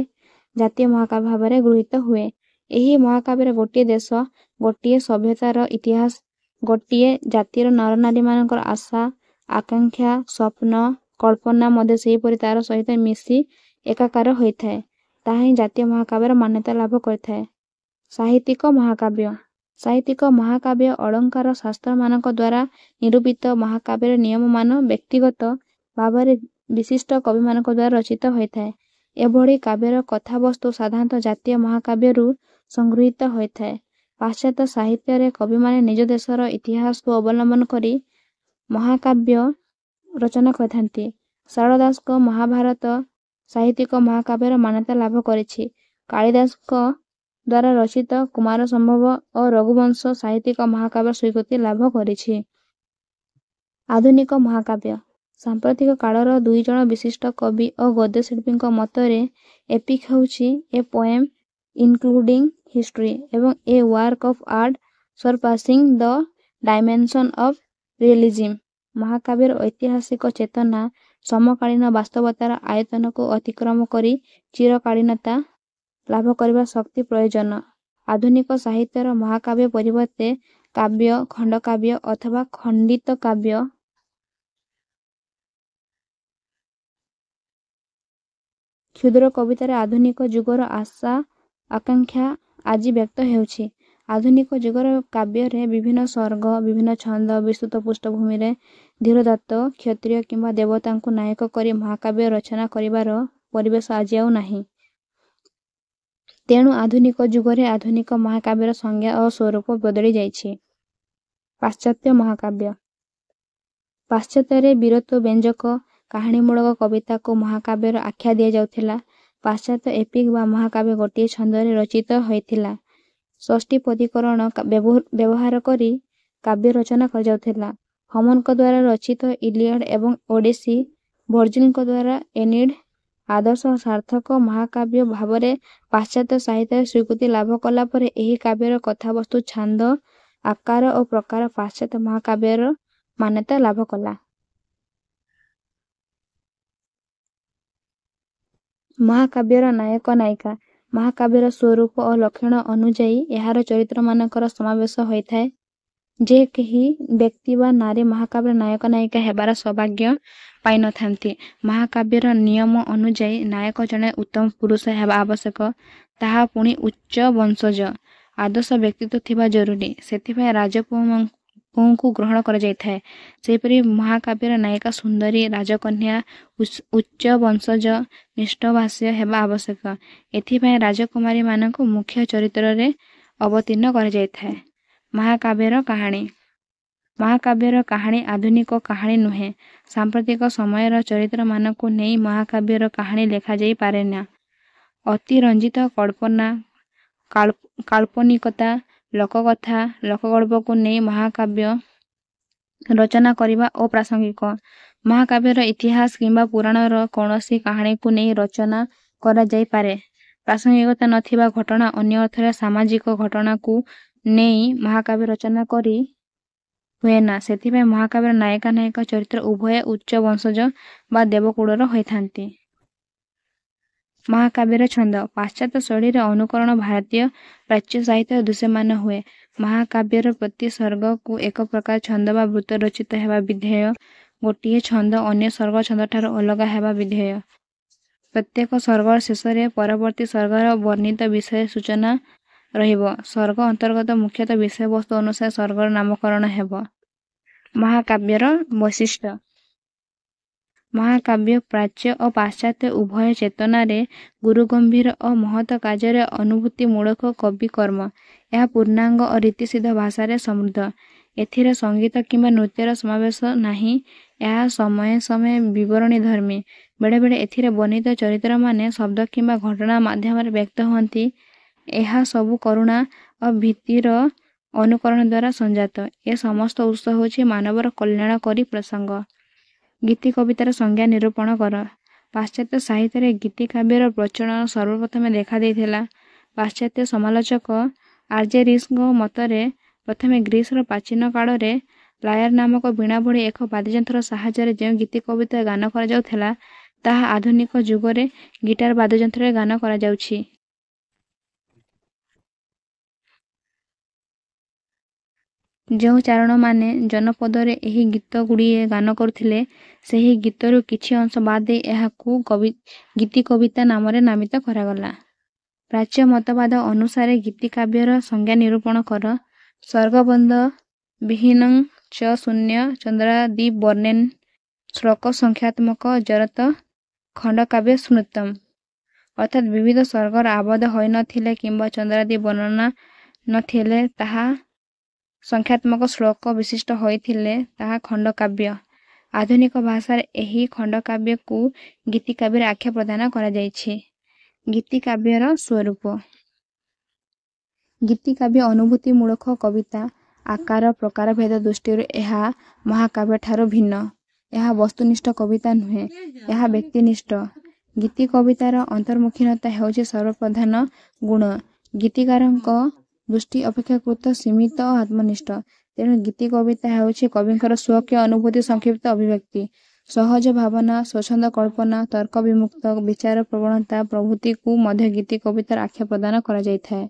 ଜାତୀୟ ମହାକାବ୍ୟ ଭାବରେ ଗୃହୀତ ହୁଏ। ଏହି ମହାକାବ୍ୟରେ ଗୋଟିଏ ଦେଶ, ଗୋଟିଏ ସଭ୍ୟତାର ଇତିହାସ, ଗୋଟିଏ ଜାତିର ନରନାରୀମାନଙ୍କର ଆଶା, ଆକାଂକ୍ଷା, ସ୍ୱପ୍ନ, କଳ୍ପନା ମଧ୍ୟ ସେହିପରି ତାର ସହିତ ମିଶି ଏକାକାର ହୋଇଥାଏ। ତାହା ହିଁ ଜାତୀୟ ମହାକାବ୍ୟର ମାନ୍ୟତା ଲାଭ କରିଥାଏ। ସାହିତ୍ୟିକ ମହାକାବ୍ୟ। ସାହିତ୍ୟିକ ମହାକାବ୍ୟ ଅଳଙ୍କାର ଶାସ୍ତ୍ରମାନଙ୍କ ଦ୍ୱାରା ନିରୂପିତ ମହାକାବ୍ୟର ନିୟମମାନ ବ୍ୟକ୍ତିଗତ ଭାବରେ ବିଶିଷ୍ଟ କବିମାନଙ୍କ ଦ୍ୱାରା ରଚିତ ହୋଇଥାଏ। ଏଭଳି କାବ୍ୟର କଥାବସ୍ତୁ ସାଧାରଣତଃ ଜାତୀୟ ମହାକାବ୍ୟରୁ ସଂଗୃହୀତ ହୋଇଥାଏ। ପାଶ୍ଚାତ୍ୟ ସାହିତ୍ୟରେ କବିମାନେ ନିଜ ଦେଶର ଇତିହାସକୁ ଅବଲମ୍ବନ କରି ମହାକାବ୍ୟ ରଚନା କରିଥାନ୍ତି। ଶାରଳା ଦାସଙ୍କ ମହାଭାରତ ସାହିତ୍ୟିକ ମହାକାବ୍ୟର ମାନ୍ୟତା ଲାଭ କରିଛି। କାଳିଦାସଙ୍କ ଦ୍ୱାରା ରଚିତ କୁମାର ସମ୍ଭବ ଓ ରଘୁବଂଶ ସାହିତ୍ୟିକ ମହାକାବ୍ୟ ସ୍ୱୀକୃତି ଲାଭ କରିଛି। ଆଧୁନିକ ମହାକାବ୍ୟ ସାମ୍ପ୍ରତିକ କାଳର ଦୁଇଜଣ ବିଶିଷ୍ଟ କବି ଓ ଗଦ୍ୟଶିଳ୍ପୀଙ୍କ ମତରେ ଏପିକ୍ ହେଉଛି ଏ ପୋଏମ୍ ଇନକ୍ଲୁଡିଂ ହିଷ୍ଟ୍ରି ଏବଂ a work of art surpassing the dimension of realism. ମହାକାବ୍ୟର ଐତିହାସିକ ଚେତନା ସମକାଳୀନ ବାସ୍ତବତାର ଆୟତନକୁ ଅତିକ୍ରମ କରି ଚିରକାଳୀନତା ଲାଭ କରିବା ଶକ୍ତି ପ୍ରୟୋଜନ। ଆଧୁନିକ ସାହିତ୍ୟର ମହାକାବ୍ୟ ପରିବର୍ତ୍ତେ କାବ୍ୟ, ଖଣ୍ଡକାବ୍ୟ ଅଥବା ଖଣ୍ଡିତ କାବ୍ୟ କ୍ଷୁଦ୍ର କବିତାରେ ଆଧୁନିକ ଯୁଗର ଆଶା ଆକାଂକ୍ଷା ଆଜି ବ୍ୟକ୍ତ ହେଉଛି। ଆଧୁନିକ ଯୁଗର କାବ୍ୟରେ ବିଭିନ୍ନ ସ୍ୱର୍ଗ, ବିଭିନ୍ନ ଛନ୍ଦ, ବିସ୍ତୃତ ପୃଷ୍ଠଭୂମିରେ ଧୀରୋଦାତ୍ତ କ୍ଷତ୍ରିୟ କିମ୍ବା ଦେବତାଙ୍କୁ ନାୟକ କରି ମହାକାବ୍ୟ ରଚନା କରିବାର ପରିବେଶ ଆଜି ଆଉ ନାହିଁ। ତେଣୁ ଆଧୁନିକ ଯୁଗରେ ଆଧୁନିକ ମହାକାବ୍ୟର ସଂଜ୍ଞା ଓ ସ୍ୱରୂପ ବଦଳି ଯାଇଛି। ପାଶ୍ଚାତ୍ୟ ମହାକାବ୍ୟ ପାଶ୍ଚାତ୍ୟରେ ବୀରତ୍ୱବ୍ୟଞ୍ଜକ କାହାଣୀମୂଳକ କବିତାକୁ ମହାକାବ୍ୟର ଆଖ୍ୟା ଦିଆଯାଉଥିଲା। ପାଶ୍ଚାତ୍ୟ ଏପିକ୍ ବା ମହାକାବ୍ୟ ଗୋଟିଏ ଛନ୍ଦରେ ରଚିତ ହୋଇଥିଲା। ଷଷ୍ଠୀପଦୀକରଣ ବ୍ୟବହାର କରି କାବ୍ୟ ରଚନା କରାଯାଉଥିଲା। ହୋମରଙ୍କ ଦ୍ୱାରା ରଚିତ ଇଲିଆଡ୍ ଏବଂ ଓଡିସି, ଭର୍ଜିଲଙ୍କ ଦ୍ୱାରା ଏନିଡ୍ ଆଦର୍ଶ ସାର୍ଥକ ମହାକାବ୍ୟ ଭାବରେ ପାଶ୍ଚାତ୍ୟ ସାହିତ୍ୟରେ ସ୍ୱୀକୃତି ଲାଭ କଲା ପରେ ଏହି କାବ୍ୟର କଥାବସ୍ତୁ, ଛାନ୍ଦ, ଆକାର ଓ ପ୍ରକାର ପାଶ୍ଚାତ୍ୟ ମହାକାବ୍ୟର ମାନ୍ୟତା ଲାଭ କଲା। ମହାକାବ୍ୟର ନାୟକ ନାୟିକା ମହାକାବ୍ୟର ସ୍ୱରୂପ ଓ ଲକ୍ଷଣ ଅନୁଯାୟୀ ଏହାର ଚରିତ୍ରମାନଙ୍କର ସମାବେଶ ହୋଇଥାଏ। ଯେ କେହି ବ୍ୟକ୍ତି ବା ନାରୀ ମହାକାବ୍ୟର ନାୟକ ନାୟିକା ହେବାର ସୌଭାଗ୍ୟ ପାଇନଥାନ୍ତି। ମହାକାବ୍ୟର ନିୟମ ଅନୁଯାୟୀ ନାୟକ ଜଣେ ଉତ୍ତମ ପୁରୁଷ ହେବା ଆବଶ୍ୟକ, ତାହା ପୁଣି ଉଚ୍ଚ ବଂଶଜ, ଆଦର୍ଶ ବ୍ୟକ୍ତିତ୍ୱ ଥିବା ଜରୁରୀ। ସେଥିପାଇଁ ରାଜପୁଅଙ୍କୁ ଗ୍ରହଣ କରାଯାଇଥାଏ। ସେହିପରି ମହାକାବ୍ୟର ନାୟିକା ସୁନ୍ଦରୀ, ରାଜକନ୍ୟା, ଉଚ୍ଚ ବଂଶଜ, ମିଷ୍ଟଭାଷୀ ହେବା ଆବଶ୍ୟକ। ଏଥିପାଇଁ ରାଜକୁମାରୀମାନଙ୍କୁ ମୁଖ୍ୟ ଚରିତ୍ରରେ ଅବତୀର୍ଣ୍ଣ କରାଯାଇଥାଏ। ମହାକାବ୍ୟର କାହାଣୀ ମହାକାବ୍ୟର କାହାଣୀ ଆଧୁନିକ କାହାଣୀ ନୁହେଁ। ସାମ୍ପ୍ରତିକ ସମୟର ଚରିତ୍ରମାନଙ୍କୁ ନେଇ ମହାକାବ୍ୟର କାହାଣୀ ଲେଖାଯାଇ ପାରେନା। ଅତିରଞ୍ଜିତ କଳ୍ପନା, କାଳ୍ପନିକତା, ଲୋକକଥା, ଲୋକଗଳ୍ପକୁ ନେଇ ମହାକାବ୍ୟ ରଚନା କରିବା ଅପ୍ରାସଙ୍ଗିକ। ମହାକାବ୍ୟର ଇତିହାସ କିମ୍ବା ପୁରାଣର କୌଣସି କାହାଣୀକୁ ନେଇ ରଚନା କରାଯାଇପାରେ। ପ୍ରାସଙ୍ଗିକତା ନଥିବା ଘଟଣା, ଅନ୍ୟ ଅର୍ଥରେ ସାମାଜିକ ଘଟଣାକୁ ନେଇ ମହାକାବ୍ୟ ରଚନା କରି ହୁଏନା। ସେଥିପାଇଁ ମହାକାବ୍ୟର ନାୟକ ନାୟିକା ଚରିତ୍ର ଉଭୟ ଉଚ୍ଚ ବଂଶଜ ବା ଦେବକୁଳର ହୋଇଥାନ୍ତି। ମହାକାବ୍ୟର ଛନ୍ଦ ପାଶ୍ଚାତ୍ୟ ଶୈଳୀର ଅନୁକରଣ ଭାରତୀୟ ପ୍ରାଚ୍ୟ ସାହିତ୍ୟରେ ଦୃଶ୍ୟମାନ ହୁଏ। ମହାକାବ୍ୟର ପ୍ରତି ସର୍ଗକୁ ଏକ ପ୍ରକାର ଛନ୍ଦ ବା ବୃତ୍ତ ରଚିତ ହେବା ବିଧେୟ। ଗୋଟିଏ ଛନ୍ଦ ଅନ୍ୟ ସର୍ଗ ଛନ୍ଦଠାରୁ ଅଲଗା ହେବା ବିଧେୟ। ପ୍ରତ୍ୟେକ ସର୍ଗର ଶେଷରେ ପରବର୍ତ୍ତୀ ସର୍ଗର ବର୍ଣ୍ଣିତ ବିଷୟ ସୂଚନା ରହିବ। ସର୍ଗ ଅନ୍ତର୍ଗତ ମୁଖ୍ୟତଃ ବିଷୟବସ୍ତୁ ଅନୁସାରେ ସର୍ଗର ନାମକରଣ ହେବ। ମହାକାବ୍ୟର ବୈଶିଷ୍ଟ୍ୟ ମହାକାବ୍ୟ ପ୍ରାଚ୍ୟ ଓ ପାଶ୍ଚାତ୍ୟ ଉଭୟ ଚେତନାରେ ଗୁରୁଗମ୍ଭୀର ଓ ମହତ କାର୍ଯ୍ୟରେ ଅନୁଭୂତିମୂଳକ କବି କର୍ମ। ଏହା ପୂର୍ଣ୍ଣାଙ୍ଗ ଓ ରୀତିସିଦ୍ଧ ଭାଷାରେ ସମୃଦ୍ଧ। ଏଥିରେ ସଙ୍ଗୀତ କିମ୍ବା ନୃତ୍ୟର ସମାବେଶ ନାହିଁ। ଏହା ସମୟେ ସମୟେ ବିବରଣୀଧର୍ମୀ। ବେଳେବେଳେ ଏଥିରେ ବର୍ଣ୍ଣିତ ଚରିତ୍ରମାନେ ଶବ୍ଦ କିମ୍ବା ଘଟଣା ମାଧ୍ୟମରେ ବ୍ୟକ୍ତ ହୁଅନ୍ତି। ଏହା ସବୁ କରୁଣା ଓ ଭୀତିର ଅନୁକରଣ ଦ୍ୱାରା ସଞ୍ଜାତ। ଏ ସମସ୍ତ ଉତ୍ସ ହେଉଛି ମାନବର କଲ୍ୟାଣକରୀ ପ୍ରସଙ୍ଗ। ଗୀତି କବିତାର ସଂଜ୍ଞା ନିରୂପଣ କର। ପାଶ୍ଚାତ୍ୟ ସାହିତ୍ୟରେ ଗୀତିକାବ୍ୟର ପ୍ରଚଳନ ସର୍ବପ୍ରଥମେ ଦେଖାଦେଇଥିଲା। ପାଶ୍ଚାତ୍ୟ ସମାଲୋଚକ ଆର୍ଜେରିସ୍ଙ୍କ ମତରେ ପ୍ରଥମେ ଗ୍ରୀସର ପ୍ରାଚୀନ କାଳରେ ଲାୟାର ନାମକ ବୀଣା ଭଳି ଏକ ବାଦ୍ୟଯନ୍ତ୍ରର ସାହାଯ୍ୟରେ ଯେଉଁ ଗୀତି କବିତା ଗାନ କରାଯାଉଥିଲା, ତାହା ଆଧୁନିକ ଯୁଗରେ ଗିଟାର ବାଦ୍ୟଯନ୍ତ୍ରରେ ଗାନ କରାଯାଉଛି। ଯେଉଁ ଚାରଣମାନେ ଜନପଦରେ ଏହି ଗୀତଗୁଡ଼ିଏ ଗାନ କରୁଥିଲେ, ସେହି ଗୀତରୁ କିଛି ଅଂଶ ବାଦ ଦେଇ ଏହାକୁ ଗୀତି କବିତା ନାମରେ ନାମିତ କରାଗଲା। ପ୍ରାଚ୍ୟ ମତବାଦ ଅନୁସାରେ ଗୀତିକାବ୍ୟର ସଂଜ୍ଞା ନିରୂପଣ କର। ସ୍ୱର୍ଗବନ୍ଧ ବିହୀନଂ ଚ ଶୂନ୍ୟ ଚନ୍ଦ୍ରାଦି ବର୍ଣ୍ଣେନ୍ ଶ୍ଲୋକ ସଂଖ୍ୟାତ୍ମକ ଜରତ ଖଣ୍ଡକାବ୍ୟ ସ୍ମୃତମ୍। ଅର୍ଥାତ୍ ବିବିଧ ସ୍ୱର୍ଗର ଆବଦ୍ଧ ହୋଇନଥିଲେ କିମ୍ବା ଚନ୍ଦ୍ରାଦି ବର୍ଣ୍ଣନା ନଥିଲେ ତାହା ସଂଖ୍ୟାତ୍ମକ ଶ୍ଲୋକ ବିଶିଷ୍ଟ ହୋଇଥିଲେ ତାହା ଖଣ୍ଡକାବ୍ୟ। ଆଧୁନିକ ଭାଷାରେ ଏହି ଖଣ୍ଡକାବ୍ୟକୁ ଗୀତିକାବ୍ୟର ଆଖ୍ୟା ପ୍ରଦାନ କରାଯାଇଛି। ଗୀତିକାବ୍ୟର ସ୍ୱରୂପ। ଗୀତିକାବ୍ୟ ଅନୁଭୂତିମୂଳକ କବିତା। ଆକାର ପ୍ରକାର ଭେଦ ଦୃଷ୍ଟିରୁ ଏହା ମହାକାବ୍ୟଠାରୁ ଭିନ୍ନ। ଏହା ବସ୍ତୁନିଷ୍ଠ କବିତା ନୁହେଁ, ଏହା ବ୍ୟକ୍ତିନିଷ୍ଠ। ଗୀତି କବିତାର ଅନ୍ତର୍ମୁଖୀନତା ହେଉଛି ସର୍ବପ୍ରଧାନ ଗୁଣ। ଗୀତିକାରଙ୍କ ଦୃଷ୍ଟି ଅପେକ୍ଷାକୃତ ସୀମିତ ଓ ଆତ୍ମନିଷ୍ଠ। ତେଣୁ ଗୀତି କବିତା ହେଉଛି କବିଙ୍କର ସ୍ୱକୀୟ ଅନୁଭୂତି ସଂକ୍ଷିପ୍ତ ଅଭିବ୍ୟକ୍ତି। ସହଜ ଭାବନା, ସ୍ୱଚ୍ଛନ୍ଦ କଳ୍ପନା, ତର୍କ ବିମୁକ୍ତ ବିଚାର ପ୍ରବଣତା ପ୍ରଭୃତିକୁ ମଧ୍ୟ ଗୀତି କବିତାର ଆଖ୍ୟା ପ୍ରଦାନ କରାଯାଇଥାଏ।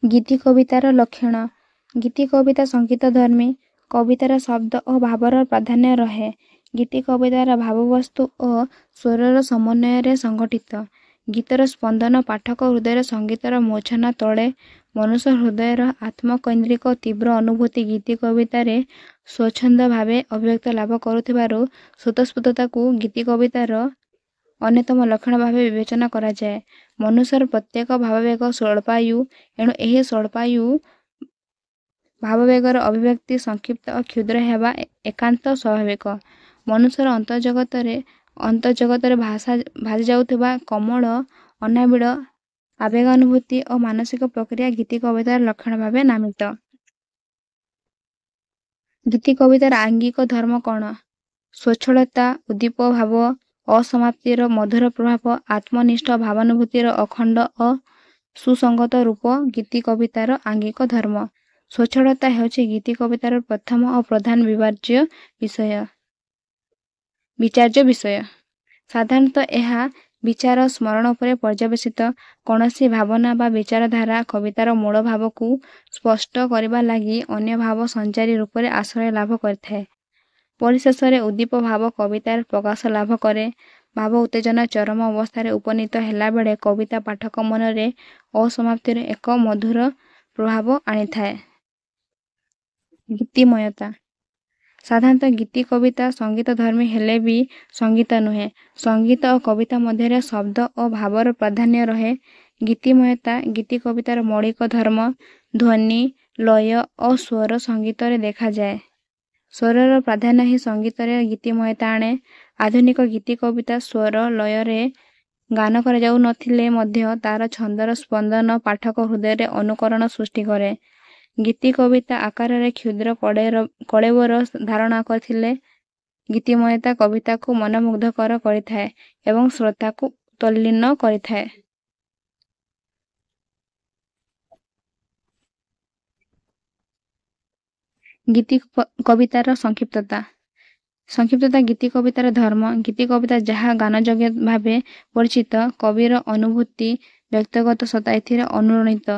ଗୀତି କବିତାର ଲକ୍ଷଣ। ଗୀତି କବିତା ସଙ୍ଗୀତଧର୍ମୀ। କବିତାର ଶବ୍ଦ ଓ ଭାବର ପ୍ରାଧାନ୍ୟ ରହେ। ଗୀତି କବିତାର ଭାବବସ୍ତୁ ଓ ସ୍ୱରର ସମନ୍ୱୟରେ ସଂଗଠିତ। ଗୀତର ସ୍ପନ୍ଦନ ପାଠକ ହୃଦୟରେ ସଙ୍ଗୀତର ମୂର୍ଚ୍ଛନା ତୋଳେ। ମନୁଷ୍ୟ ହୃଦୟର ଆତ୍ମକୈନ୍ଦ୍ରିକ ତୀବ୍ର ଅନୁଭୂତି ଗୀତି କବିତାରେ ସ୍ୱଚ୍ଛନ୍ଦ ଭାବେ ଅଭିବ୍ୟକ୍ତ ଲାଭ କରୁଥିବାରୁ ସ୍ୱତଃସ୍ଫୂର୍ତ୍ତତାକୁ ଗୀତି କବିତାର ଅନ୍ୟତମ ଲକ୍ଷଣ ଭାବେ ବିବେଚନା କରାଯାଏ। ମନୁଷ୍ୟର ପ୍ରତ୍ୟେକ ଭାବାବେଗ ସ୍ୱଳ୍ପାୟୁ, ଏଣୁ ଏହି ସ୍ୱଳ୍ପାୟୁ ଭାବବେଗର ଅଭିବ୍ୟକ୍ତି ସଂକ୍ଷିପ୍ତ ଓ କ୍ଷୁଦ୍ର ହେବା ଏକାନ୍ତ ସ୍ୱାଭାବିକ। ମନୁଷ୍ୟର ଅନ୍ତର୍ଜଗତରେ ଭାସି ଯାଉଥିବା କୋମଳ ଅନାବିଳ ଆବେଗାନୁଭୂତି ଓ ମାନସିକ ପ୍ରକ୍ରିୟା ଗୀତି କବିତାର ଲକ୍ଷଣ ଭାବେ ନାମିତ। ଗୀତି କବିତାର ଆଙ୍ଗିକ ଧର୍ମ କ'ଣ? ସ୍ୱଚ୍ଛଳତା, ଉଦ୍ଦୀପ ଭାବ, ଅସମାପ୍ତିର ମଧୁର ପ୍ରଭାବ, ଆତ୍ମନିଷ୍ଠ ଭାବାନୁଭୂତିର ଅଖଣ୍ଡ ଓ ସୁସଙ୍ଗତ ରୂପ ଗୀତି କବିତାର ଆଙ୍ଗିକ ଧର୍ମ। ସ୍ୱଚ୍ଛଳତା ହେଉଛି ଗୀତି କବିତାର ପ୍ରଥମ ଓ ପ୍ରଧାନ ବିଚାର୍ଯ୍ୟ ବିଷୟ। ସାଧାରଣତଃ ଏହା ବିଚାର ସ୍ମରଣ ଉପରେ ପର୍ଯ୍ୟବେସିତ। କୌଣସି ଭାବନା ବା ବିଚାରଧାରା କବିତାର ମୂଳ ଭାବକୁ ସ୍ପଷ୍ଟ କରିବା ଲାଗି ଅନ୍ୟ ଭାବ ସଞ୍ଚାରୀ ରୂପରେ ଆଶ୍ରୟ ଲାଭ କରିଥାଏ। ପରିଶେଷରେ ଉଦ୍ଦୀପ ଭାବ କବିତାରେ ପ୍ରକାଶ ଲାଭ କରେ। ଭାବ ଉତ୍ତେଜନା ଚରମ ଅବସ୍ଥାରେ ଉପନୀତ ହେଲାବେଳେ କବିତା ପାଠକ ମନରେ ଅସମାପ୍ତିର ଏକ ମଧୁର ପ୍ରଭାବ ଆଣିଥାଏ। ଗୀତିମୟତା। ସାଧାରଣତଃ ଗୀତି କବିତା ସଙ୍ଗୀତଧର୍ମୀ ହେଲେ ବି ସଙ୍ଗୀତ ନୁହେଁ। ସଙ୍ଗୀତ ଓ କବିତା ମଧ୍ୟରେ ଶବ୍ଦ ଓ ଭାବର ପ୍ରାଧାନ୍ୟ ରହେ। ଗୀତିମୟତା ଗୀତି କବିତାର ମୌଳିକ ଧର୍ମ। ଧ୍ୱନି, ଲୟ ଓ ସ୍ୱର ସଙ୍ଗୀତରେ ଦେଖାଯାଏ। ସ୍ୱରର ପ୍ରାଧାନ୍ୟ ହିଁ ସଙ୍ଗୀତରେ ଗୀତିମୟତା ଆଣେ। ଆଧୁନିକ ଗୀତି କବିତା ସ୍ୱର ଲୟରେ ଗାନ କରାଯାଉନଥିଲେ ମଧ୍ୟ ତାର ଛନ୍ଦର ସ୍ପନ୍ଦନ ପାଠକ ହୃଦୟରେ ଅନୁକରଣ ସୃଷ୍ଟି କରେ। ଗୀତି କବିତା ଆକାରରେ କ୍ଷୁଦ୍ର କଳେବର ଧାରଣ କରିଥିଲେ ଗୀତିମୟତା କବିତାକୁ ମନମୁଗ୍ଧକର କରିଥାଏ ଏବଂ ଶ୍ରୋତାକୁ ତଲ୍ଲୀନ କରିଥାଏ। ଗୀତି କବିତାର ସଂକ୍ଷିପ୍ତତା। ସଂକ୍ଷିପ୍ତତା ଗୀତି କବିତାର ଧର୍ମ। ଗୀତି କବିତା ଯାହା ଗାନଯୋଗ୍ୟ ଭାବେ ପରିଚିତ, କବିର ଅନୁଭୂତି, ବ୍ୟକ୍ତିଗତ ସତ୍ତା ଏଥିରେ ଅନୁରଣିତ।